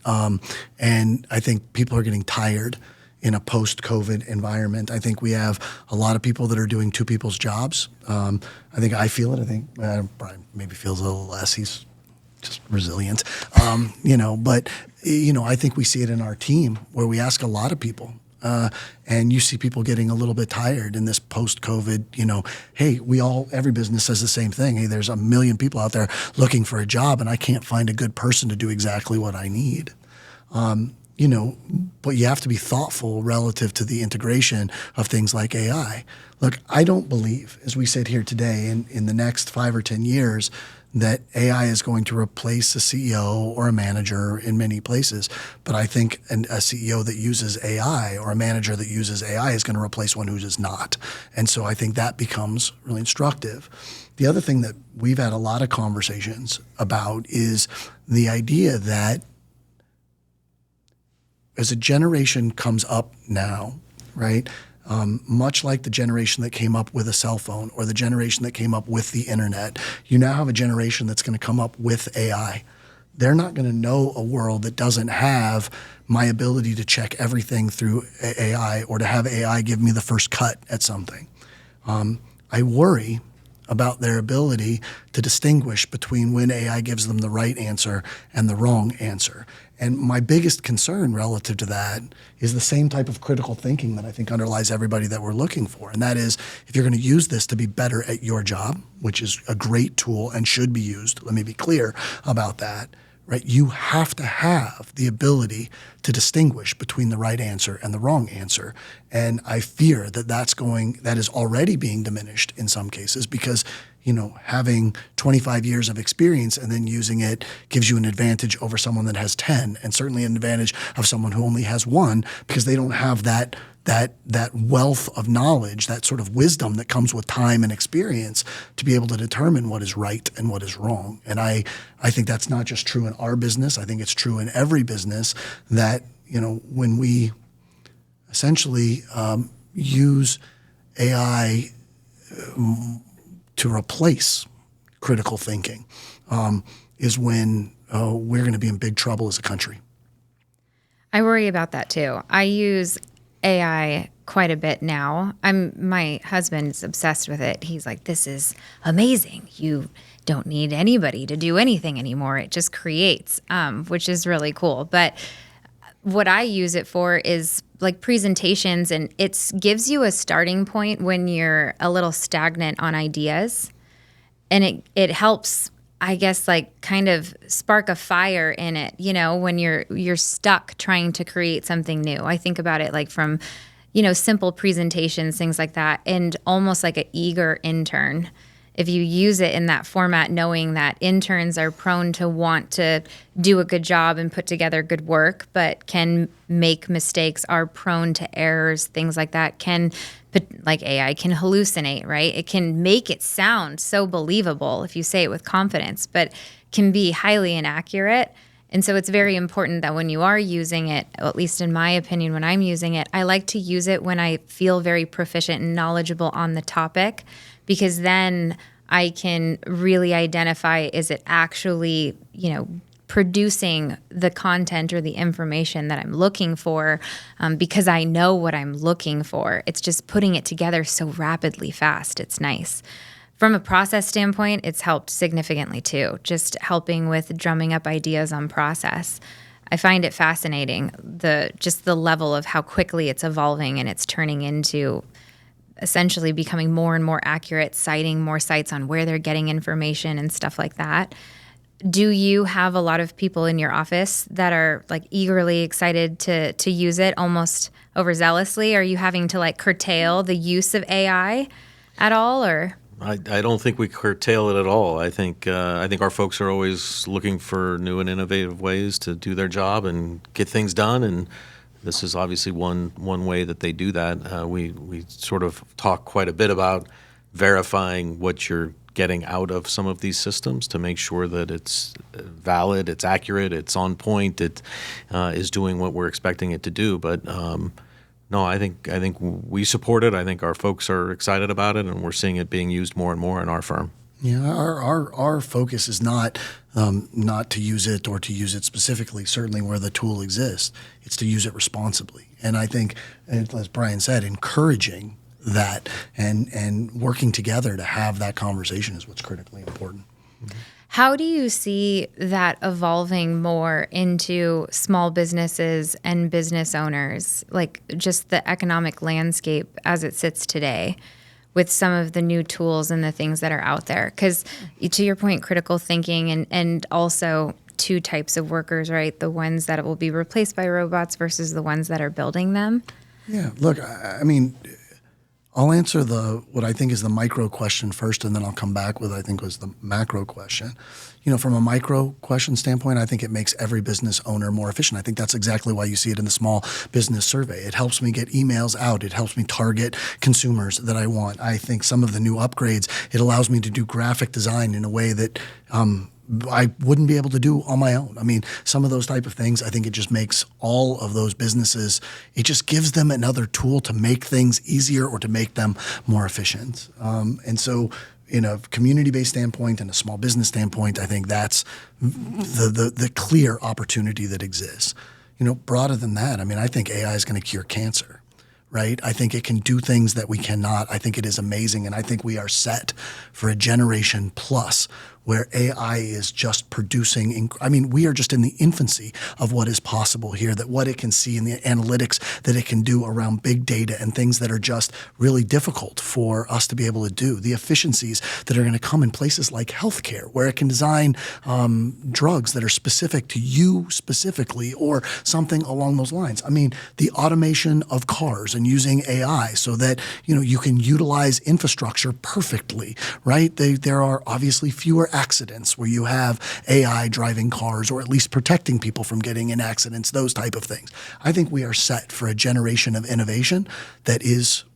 And I think people are getting tired in a post-COVID environment. I think we have a lot of people that are doing two people's jobs. I think I feel it. I think Brian maybe feels a little less. He's just resilient, But I think we see it in our team where we ask a lot of people. And you see people getting a little bit tired in this post-COVID, hey, every business says the same thing. Hey, there's 1 million people out there looking for a job and I can't find a good person to do exactly what I need. But you have to be thoughtful relative to the integration of things like AI. Look, I don't believe, as we sit here today, in the next 5 or 10 years, that AI is going to replace a CEO or a manager in many places. But I think a CEO that uses AI or a manager that uses AI is going to replace one who does not. And so I think that becomes really instructive. The other thing that we've had a lot of conversations about is the idea that as a generation comes up now, right, much like the generation that came up with a cell phone or the generation that came up with the internet, you now have a generation that's going to come up with AI. They're not going to know a world that doesn't have my ability to check everything through AI or to have AI give me the first cut at something. I worry about their ability to distinguish between when AI gives them the right answer and the wrong answer. And my biggest concern relative to that is the same type of critical thinking that I think underlies everybody that we're looking for. And that is, if you're going to use this to be better at your job, which is a great tool and should be used, let me be clear about that, right? You have to have the ability to distinguish between the right answer and the wrong answer. And I fear that that is already being diminished in some cases because having 25 years of experience and then using it gives you an advantage over someone that has 10, and certainly an advantage of someone who only has 1 because they don't have that wealth of knowledge, that sort of wisdom that comes with time and experience to be able to determine what is right and what is wrong. And I think that's not just true in our business. I think it's true in every business that, when we essentially use AI to replace critical thinking is when we're going to be in big trouble as a country. I worry about that too. I use AI quite a bit now. My husband's obsessed with it. He's like, this is amazing. You don't need anybody to do anything anymore. It just creates, which is really cool. But what I use it for is like presentations, and it gives you a starting point when you're a little stagnant on ideas. And it helps, I guess, like kind of spark a fire in it, when you're stuck trying to create something new. I think about it like from, simple presentations, things like that, and almost like an eager intern. If you use it in that format, knowing that interns are prone to want to do a good job and put together good work, but can make mistakes, are prone to errors, things like that, like AI can hallucinate, right? It can make it sound so believable if you say it with confidence, but can be highly inaccurate. And so it's very important that when you are using it, at least in my opinion, when I'm using it, I like to use it when I feel very proficient and knowledgeable on the topic, because then I can really identify, is it actually, producing the content or the information that I'm looking for, because I know what I'm looking for. It's just putting it together so rapidly fast. It's nice. From a process standpoint, it's helped significantly too, just helping with drumming up ideas on process. I find it fascinating, the level of how quickly it's evolving and it's turning into essentially becoming more and more accurate, citing more sites on where they're getting information and stuff like that. Do you have a lot of people in your office that are like eagerly excited to use it, almost overzealously? Are you having to like curtail the use of AI at all, or? I don't think we curtail it at all. I think our folks are always looking for new and innovative ways to do their job and get things done, and this is obviously one way that they do that. We sort of talk quite a bit about verifying what you're getting out of some of these systems to make sure that it's valid, it's accurate, it's on point, it is doing what we're expecting it to do. But no, I think we support it. I think our folks are excited about it, and we're seeing it being used more and more in our firm. Yeah, our focus is not to use it or to use it specifically, certainly where the tool exists. It's to use it responsibly. And I think, as Brian said, encouraging that and working together to have that conversation is what's critically important. How do you see that evolving more into small businesses and business owners, like just the economic landscape as it sits today with some of the new tools and the things that are out there? Because to your point, critical thinking and also two types of workers, right? The ones that will be replaced by robots versus the ones that are building them. Yeah, look, I mean, I'll answer what I think is the micro question first, and then I'll come back with I think was the macro question. From a micro question standpoint, I think it makes every business owner more efficient. I think that's exactly why you see it in the small business survey. It helps me get emails out. It helps me target consumers that I want. I think some of the new upgrades, it allows me to do graphic design in a way that I wouldn't be able to do on my own. I mean, some of those type of things, I think it just makes all of those businesses, it just gives them another tool to make things easier or to make them more efficient. And so in a community-based standpoint and a small business standpoint, I think that's the clear opportunity that exists. Broader than that, I mean, I think AI is going to cure cancer. Right? I think it can do things that we cannot. I think it is amazing. And I think we are set for a generation plus where AI is just producing. We are just in the infancy of what is possible here, that what it can see in the analytics that it can do around big data and things that are just really difficult for us to be able to do. The efficiencies that are going to come in places like healthcare, where it can design drugs that are specific to you specifically or something along those lines. I mean, the automation of cars and using AI so that, you can utilize infrastructure perfectly, right? There are obviously fewer accidents where you have AI driving cars or at least protecting people from getting in accidents, those type of things. I think we are set for a generation of innovation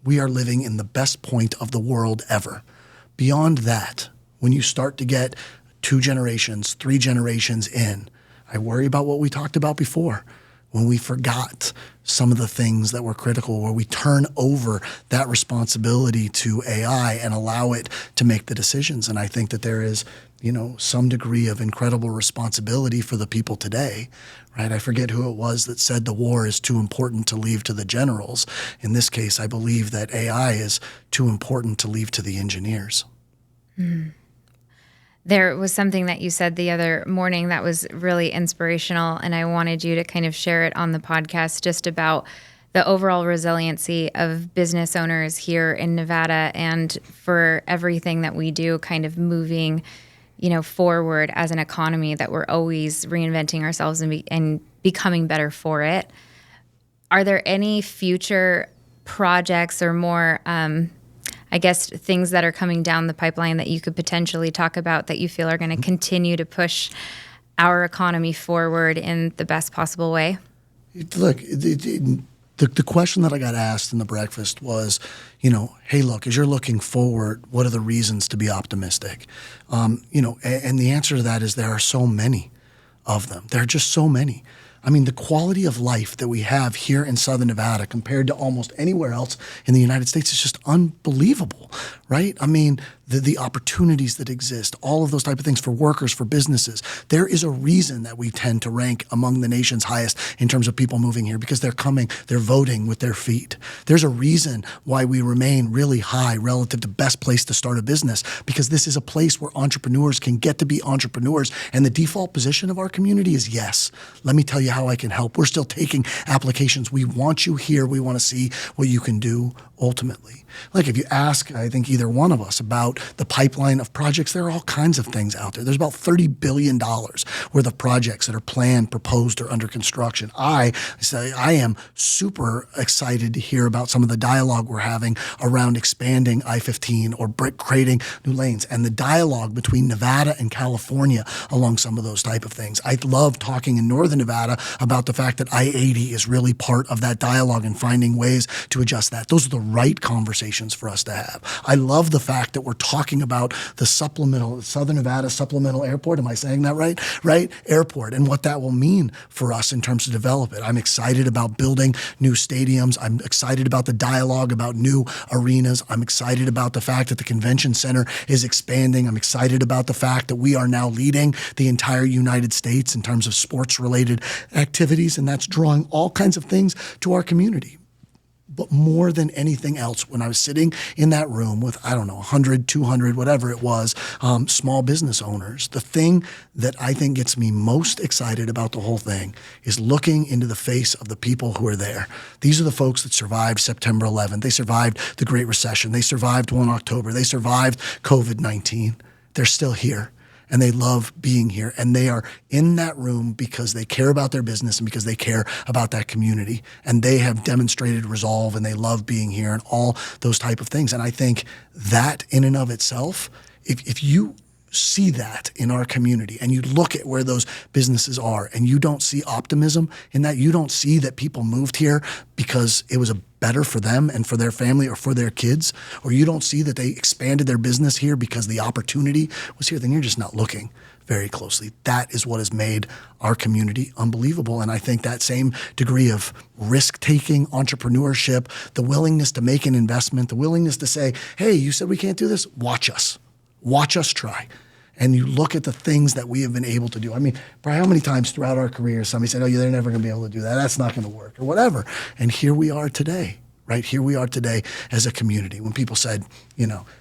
we are living in the best point of the world ever. Beyond that, when you start to get 2 generations, 3 generations in, I worry about what we talked about before. When we forgot some of the things that were critical, where we turn over that responsibility to AI and allow it to make the decisions. And I think that there is, some degree of incredible responsibility for the people today, right? I forget who it was that said the war is too important to leave to the generals. In this case, I believe that AI is too important to leave to the engineers. Mm. There was something that you said the other morning that was really inspirational, and I wanted you to kind of share it on the podcast just about the overall resiliency of business owners here in Nevada and for everything that we do kind of moving, forward as an economy, that we're always reinventing ourselves and becoming better for it. Are there any future projects or more things that are coming down the pipeline that you could potentially talk about that you feel are going to continue to push our economy forward in the best possible way? Look, the question that I got asked in the breakfast was, hey, look, as you're looking forward, what are the reasons to be optimistic? And the answer to that is there are so many of them. There are just so many. I mean, the quality of life that we have here in Southern Nevada compared to almost anywhere else in the United States is just unbelievable, right? I mean, the opportunities that exist, all of those type of things for workers, for businesses. There is a reason that we tend to rank among the nation's highest in terms of people moving here, because they're voting with their feet. There's a reason why we remain really high relative to best place to start a business, because this is a place where entrepreneurs can get to be entrepreneurs. And the default position of our community is yes. Let me tell you how I can help. We're still taking applications. We want you here. We want to see what you can do ultimately. Like if you ask, I think either one of us about the pipeline of projects, there are all kinds of things out there. There's about $30 billion worth of projects that are planned, proposed, or under construction. I am super excited to hear about some of the dialogue we're having around expanding I-15 or creating new lanes, and the dialogue between Nevada and California along some of those type of things. I love talking in Northern Nevada about the fact that I-80 is really part of that dialogue and finding ways to adjust that. Those are the right conversations for us to have. I love the fact that we're talking about the Southern Nevada Supplemental Airport. Am I saying that right? Right? Airport, and what that will mean for us in terms of develop it. I'm excited about building new stadiums. I'm excited about the dialogue about new arenas. I'm excited about the fact that the convention center is expanding. I'm excited about the fact that we are now leading the entire United States in terms of sports-related activities, and that's drawing all kinds of things to our community. But more than anything else, when I was sitting in that room with, 100, 200, whatever it was, small business owners, the thing that I think gets me most excited about the whole thing is looking into the face of the people who are there. These are the folks that survived September 11th. They survived the Great Recession. They survived 1 October. They survived COVID-19. They're still here. And they love being here. And they are in that room because they care about their business and because they care about that community. And they have demonstrated resolve and they love being here and all those type of things. And I think that in and of itself, if you see that in our community and you look at where those businesses are and you don't see optimism in that, you don't see that people moved here because it was better for them and for their family or for their kids, or you don't see that they expanded their business here because the opportunity was here, then you're just not looking very closely. That is what has made our community unbelievable. And I think that same degree of risk-taking, entrepreneurship, the willingness to make an investment, the willingness to say, hey, you said we can't do this? Watch us try. And you look at the things that we have been able to do. I mean, Brian, how many times throughout our careers somebody said, oh, they're never going to be able to do that. That's not going to work or whatever. And here we are today, right? Here we are today as a community. When people said,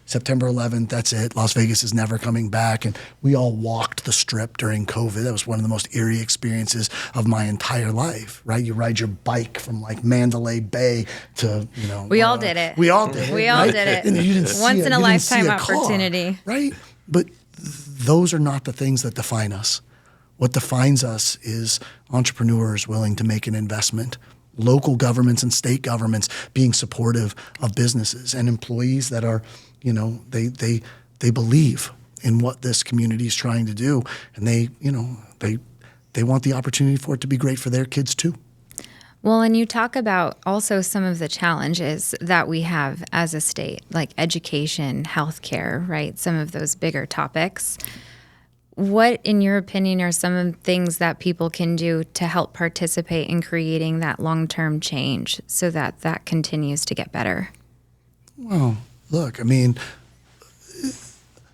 September 11th, that's it. Las Vegas is never coming back. And we all walked the Strip during COVID. That was one of the most eerie experiences of my entire life, right? You ride your bike from like Mandalay Bay to, We all did it. We all did it. We all did it. And you didn't Once see in it. a You didn't see lifetime a car, opportunity. right? But those are not the things that define us. What defines us is entrepreneurs willing to make an investment, local governments and state governments being supportive of businesses, and employees that are, they believe in what this community is trying to do, and they want the opportunity for it to be great for their kids too. Well, and you talk about also some of the challenges that we have as a state, like education, healthcare, right? Some of those bigger topics. What, in your opinion, are some of the things that people can do to help participate in creating that long-term change so that that continues to get better? Well, look,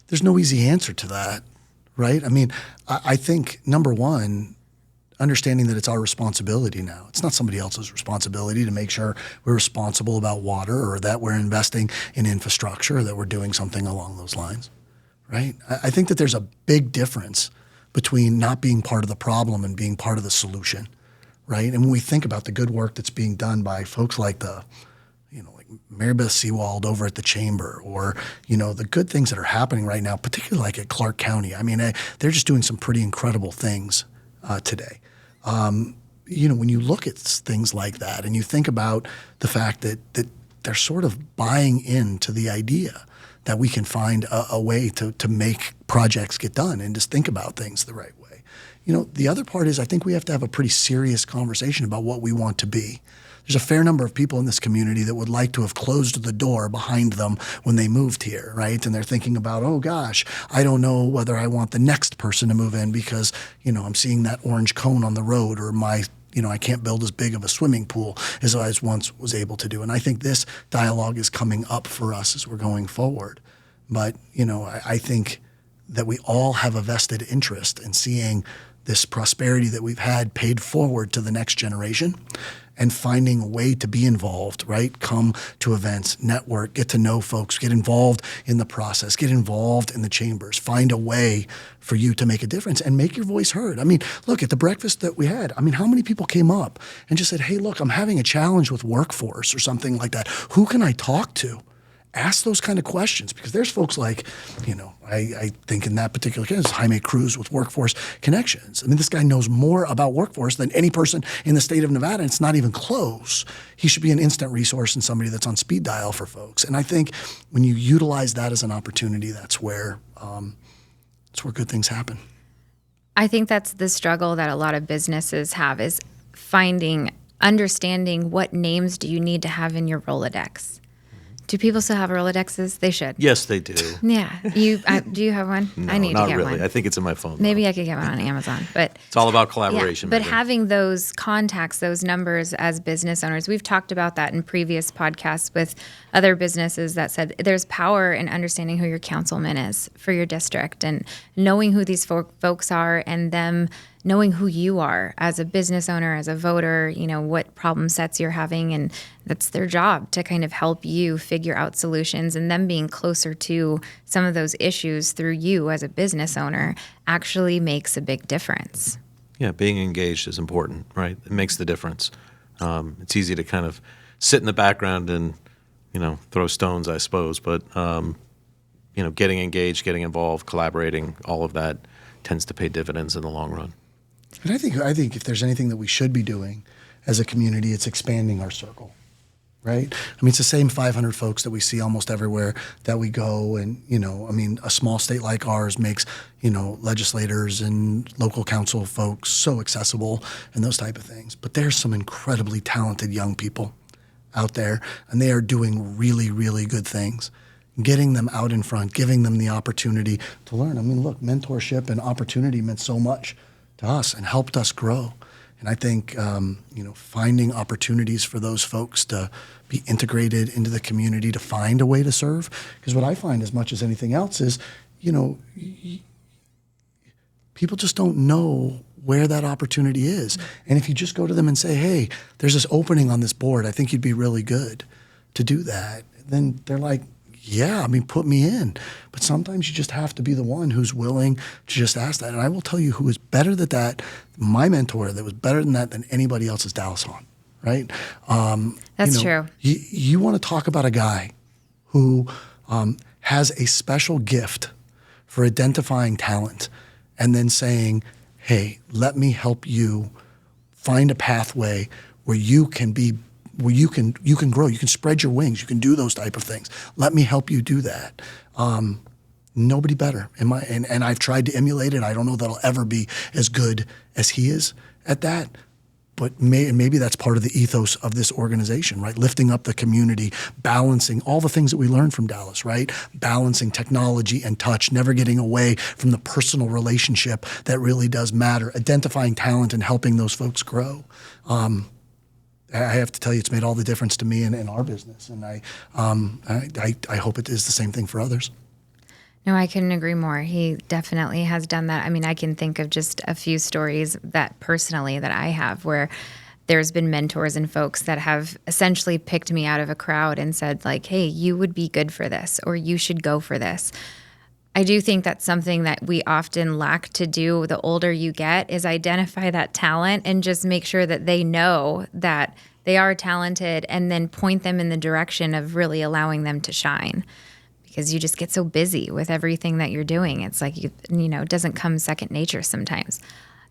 there's no easy answer to that, right? I think, number one, understanding that it's our responsibility now. It's not somebody else's responsibility to make sure we're responsible about water or that we're investing in infrastructure or that we're doing something along those lines, right? I think that there's a big difference between not being part of the problem and being part of the solution, right? And when we think about the good work that's being done by folks like Mary Beth Seawald over at the Chamber, or, the good things that are happening right now, particularly like at Clark County. They're just doing some pretty incredible things today. When you look at things like that and you think about the fact that they're sort of buying into the idea that we can find a way to make projects get done and just think about things the right way. The other part is I think we have to have a pretty serious conversation about what we want to be. There's a fair number of people in this community that would like to have closed the door behind them when they moved here, right? And they're thinking about, oh gosh, I don't know whether I want the next person to move in because, I'm seeing that orange cone on the road, or I can't build as big of a swimming pool as I once was able to do. And I think this dialogue is coming up for us as we're going forward. But, I think that we all have a vested interest in seeing this prosperity that we've had paid forward to the next generation, and finding a way to be involved, right? Come to events, network, get to know folks, get involved in the process, get involved in the chambers, find a way for you to make a difference and make your voice heard. Look, at the breakfast that we had, how many people came up and just said, hey, look, I'm having a challenge with workforce or something like that. Who can I talk to? Ask those kind of questions, because there's folks like, I think in that particular case, Jaime Cruz with Workforce Connections. This guy knows more about workforce than any person in the state of Nevada, and it's not even close. He should be an instant resource and somebody that's on speed dial for folks. And I think when you utilize that as an opportunity, that's where good things happen. I think that's the struggle that a lot of businesses have, is understanding what names do you need to have in your Rolodex. Do people still have Rolodexes? They should. Yes, they do. Yeah. Do you have one? No, I need not to get really. one. I think it's in my phone. Maybe though. I could get one on Amazon. But It's all about collaboration. But Megan. having those contacts, those numbers as business owners, we've talked about that in previous podcasts with other businesses that said there's power in understanding who your councilman is for your district and knowing who these folks are and them knowing who you are as a business owner, as a voter, what problem sets you're having. And that's their job to kind of help you figure out solutions, and them being closer to some of those issues through you as a business owner actually makes a big difference. Yeah, being engaged is important, right? It makes the difference. It's easy to kind of sit in the background and, throw stones, I suppose. But, getting engaged, getting involved, collaborating, all of that tends to pay dividends in the long run. And I think if there's anything that we should be doing as a community, it's expanding our circle, right? I mean, it's the same 500 folks that we see almost everywhere that we go. And, a small state like ours makes, legislators and local council folks so accessible and those type of things. But there's some incredibly talented young people out there, and they are doing really, really good things. Getting them out in front, giving them the opportunity to learn. I mean, look, mentorship and opportunity meant so much to us and helped us grow. And I think, finding opportunities for those folks to be integrated into the community, to find a way to serve. Because what I find as much as anything else is, people just don't know where that opportunity is. And if you just go to them and say, hey, there's this opening on this board, I think you'd be really good to do that, then they're like, yeah, put me in. But sometimes you just have to be the one who's willing to just ask that. And I will tell you who is better at that. My mentor that was better than that than anybody else is Dallas Hahn, right? That's true. You want to talk about a guy who has a special gift for identifying talent and then saying, hey, let me help you find a pathway where you can grow, you can spread your wings, you can do those type of things. Let me help you do that. Nobody better. And I've tried to emulate it. I don't know that I'll ever be as good as he is at that. But maybe that's part of the ethos of this organization, right? Lifting up the community, balancing all the things that we learned from Dallas, right? Balancing technology and touch, never getting away from the personal relationship that really does matter, identifying talent and helping those folks grow. I have to tell you, it's made all the difference to me in our business, and I hope it is the same thing for others. No, I couldn't agree more. He definitely has done that. I can think of just a few stories that personally that I have where there's been mentors and folks that have essentially picked me out of a crowd and said like, hey, you would be good for this, or you should go for this. I do think that's something that we often lack to do the older you get is identify that talent and just make sure that they know that they are talented and then point them in the direction of really allowing them to shine. Because you just get so busy with everything that you're doing. It's like, it doesn't come second nature sometimes.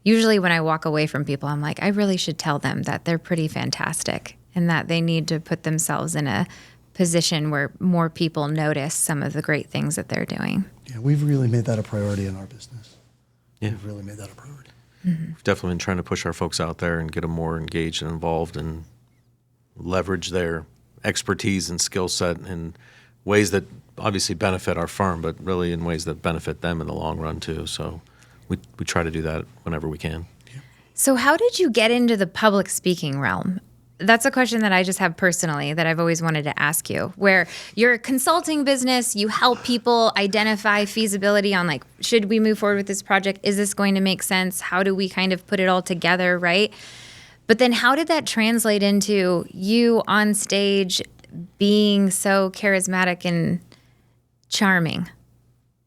Usually when I walk away from people, I'm like, I really should tell them that they're pretty fantastic and that they need to put themselves in a position where more people notice some of the great things that they're doing. Yeah, we've really made that a priority in our business. Yeah. We've really made that a priority. Mm-hmm. We've definitely been trying to push our folks out there and get them more engaged and involved and leverage their expertise and skill set in ways that obviously benefit our firm, but really in ways that benefit them in the long run too. So we try to do that whenever we can. Yeah. So how did you get into the public speaking realm? That's a question that I just have personally that I've always wanted to ask you, where you're a consulting business, you help people identify feasibility on like, should we move forward with this project? Is this going to make sense? How do we kind of put it all together, right? But then how did that translate into you on stage being so charismatic and charming?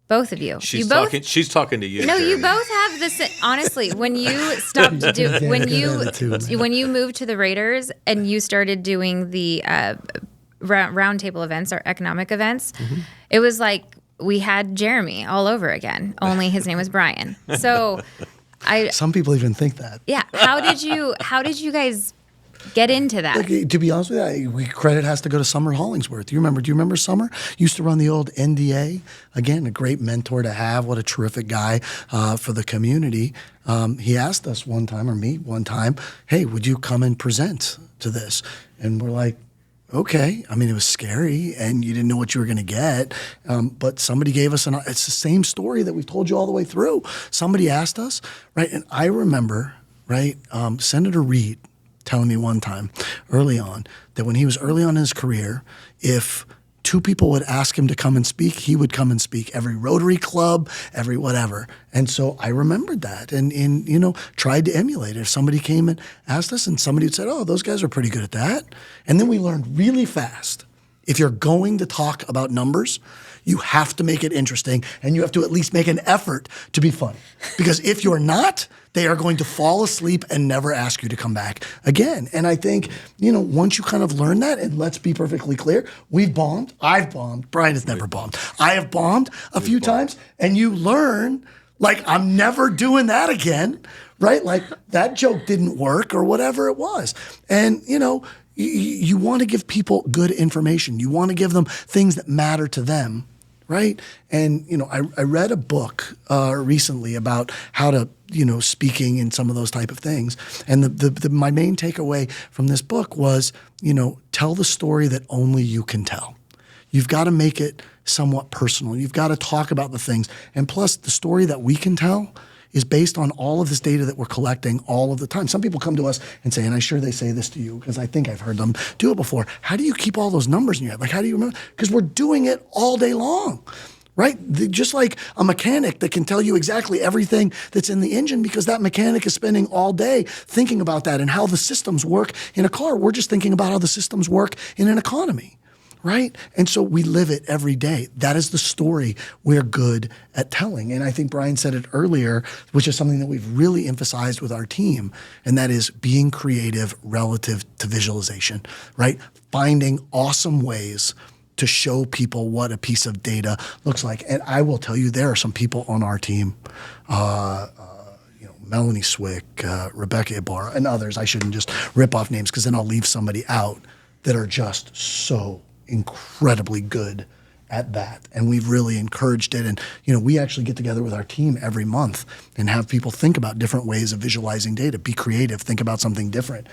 Both of you. She's talking to you. No, Jeremy. you both have this. Honestly, when you stopped when you moved to the Raiders and you started doing the roundtable events or economic events, it was like we had Jeremy all over again. Only his name was Brian. So, some people even think that. Yeah. How did you guys get into that? Look, to be honest with you, credit has to go to Summer Hollingsworth. Do you remember Summer? Used to run the old NDA. Again, a great mentor to have. What a terrific guy for the community. He asked us one time, or me one time, hey, would you come and present to this? And we're like, okay. I mean, it was scary and you didn't know what you were going to get. But somebody gave us it's the same story that we've told you all the way through. Somebody asked us, right? And I remember, right, Senator Reid telling me one time early on that when he was early on in his career, if two people would ask him to come and speak, he would come and speak. Every Rotary Club, every whatever. And so I remembered that and tried to emulate it. If somebody came and asked us and somebody would say, oh, those guys are pretty good at that. And then we learned really fast, if you're going to talk about numbers, you have to make it interesting and you have to at least make an effort to be funny. Because if you're not, they are going to fall asleep and never ask you to come back again. And I think, once you kind of learn that, and let's be perfectly clear, we've bombed, I've bombed, Brian has never bombed. I have bombed a few times, and you learn, like, I'm never doing that again, right? Like, that joke didn't work or whatever it was. And, you want to give people good information. You want to give them things that matter to them, right? And, I read a book recently about how to, speaking and some of those type of things. And my main takeaway from this book was, tell the story that only you can tell. You've got to make it somewhat personal. You've got to talk about the things. And plus, the story that we can tell is based on all of this data that we're collecting all of the time. Some people come to us and say, and I'm sure they say this to you because I think I've heard them do it before, how do you keep all those numbers in your head? Like, how do you remember? Because we're doing it all day long, right? Just like a mechanic that can tell you exactly everything that's in the engine because that mechanic is spending all day thinking about that and how the systems work in a car. We're just thinking about how the systems work in an economy. Right? And so we live it every day. That is the story we're good at telling. And I think Brian said it earlier, which is something that we've really emphasized with our team, and that is being creative relative to visualization, right? Finding awesome ways to show people what a piece of data looks like. And I will tell you, there are some people on our team, Melanie Swick, Rebecca Ibarra, and others. I shouldn't just rip off names because then I'll leave somebody out, that are just so incredibly good at that. And we've really encouraged it. And, we actually get together with our team every month and have people think about different ways of visualizing data, be creative, think about something different.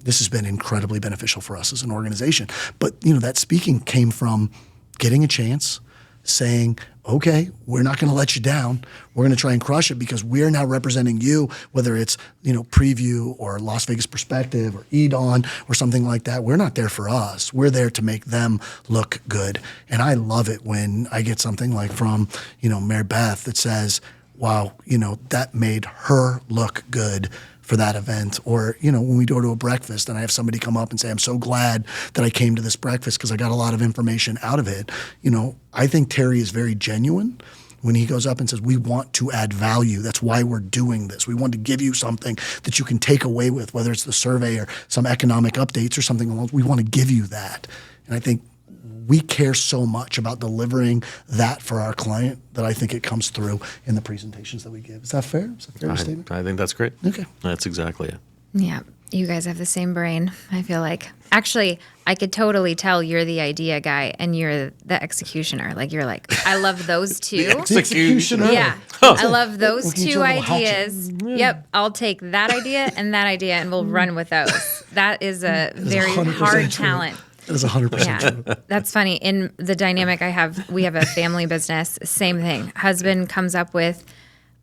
This has been incredibly beneficial for us as an organization. But, that speaking came from getting a chance, saying, okay, we're not going to let you down. We're going to try and crush it because we're now representing you, whether it's, Preview or Las Vegas Perspective or EDON or something like that. We're not there for us. We're there to make them look good. And I love it when I get something like from, Mary Beth that says, wow, that made her look good for that event. Or, when we go to a breakfast and I have somebody come up and say, I'm so glad that I came to this breakfast because I got a lot of information out of it. I think Terry is very genuine when he goes up and says, we want to add value. That's why we're doing this. We want to give you something that you can take away with, whether it's the survey or some economic updates or something along. We want to give you that. And I think we care so much about delivering that for our client that I think it comes through in the presentations that we give. Is that fair? Is that a fair statement? I think that's great. Okay. That's exactly it. Yeah. You guys have the same brain, I feel like. Actually, I could totally tell you're the idea guy and you're the executioner. Like, you're like, I love those two. Executioner. Yeah. I love those two ideas. Yep. I'll take that idea and we'll run with those. That is a very hard talent. That is 100% true. That's funny. In the dynamic we have a family business, same thing. Husband comes up with,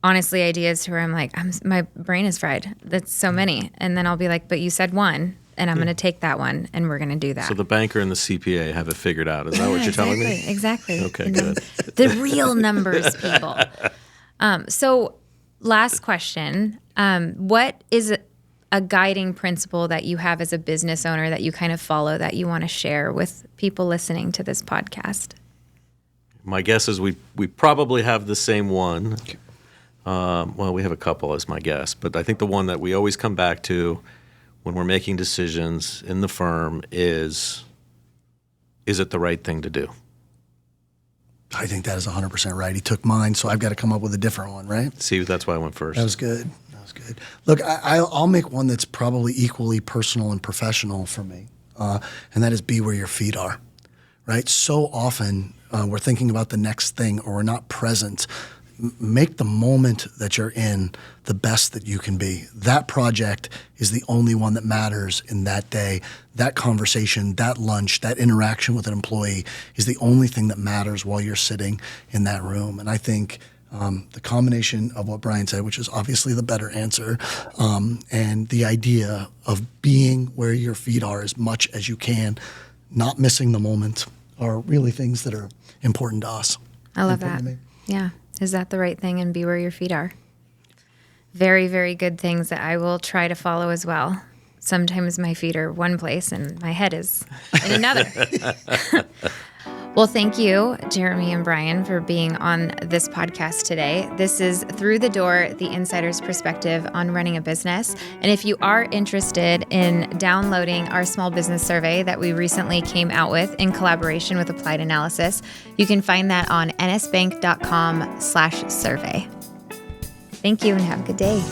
honestly, ideas to where I'm like, my brain is fried. That's so many. And then I'll be like, but you said one, and I'm going to take that one, and we're going to do that. So the banker and the CPA have it figured out. Is that what you're telling me? Exactly. Okay, good. The real numbers, people. So last question. What is a guiding principle that you have as a business owner that you kind of follow that you want to share with people listening to this podcast? My guess is we probably have the same one. Well, we have a couple as my guess, but I think the one that we always come back to when we're making decisions in the firm is it the right thing to do? I think that is 100% right. He took mine, so I've got to come up with a different one, right? See, that's why I went first. That was good. Look, I'll make one that's probably equally personal and professional for me, and that is be where your feet are, right? So often we're thinking about the next thing or we're not present, make the moment that you're in the best that you can be. That project is the only one that matters in that day. That conversation, that lunch, that interaction with an employee is the only thing that matters while you're sitting in that room. And I think the combination of what Brian said, which is obviously the better answer, and the idea of being where your feet are as much as you can, not missing the moment, are really things that are important to us. I love that. Yeah. Is that the right thing? And be where your feet are. Very, very good things that I will try to follow as well. Sometimes my feet are one place and my head is in another. Well, thank you, Jeremy and Brian, for being on this podcast today. This is Through the Door, the insider's perspective on running a business. And if you are interested in downloading our small business survey that we recently came out with in collaboration with Applied Analysis, you can find that on nsbank.com/survey. Thank you and have a good day.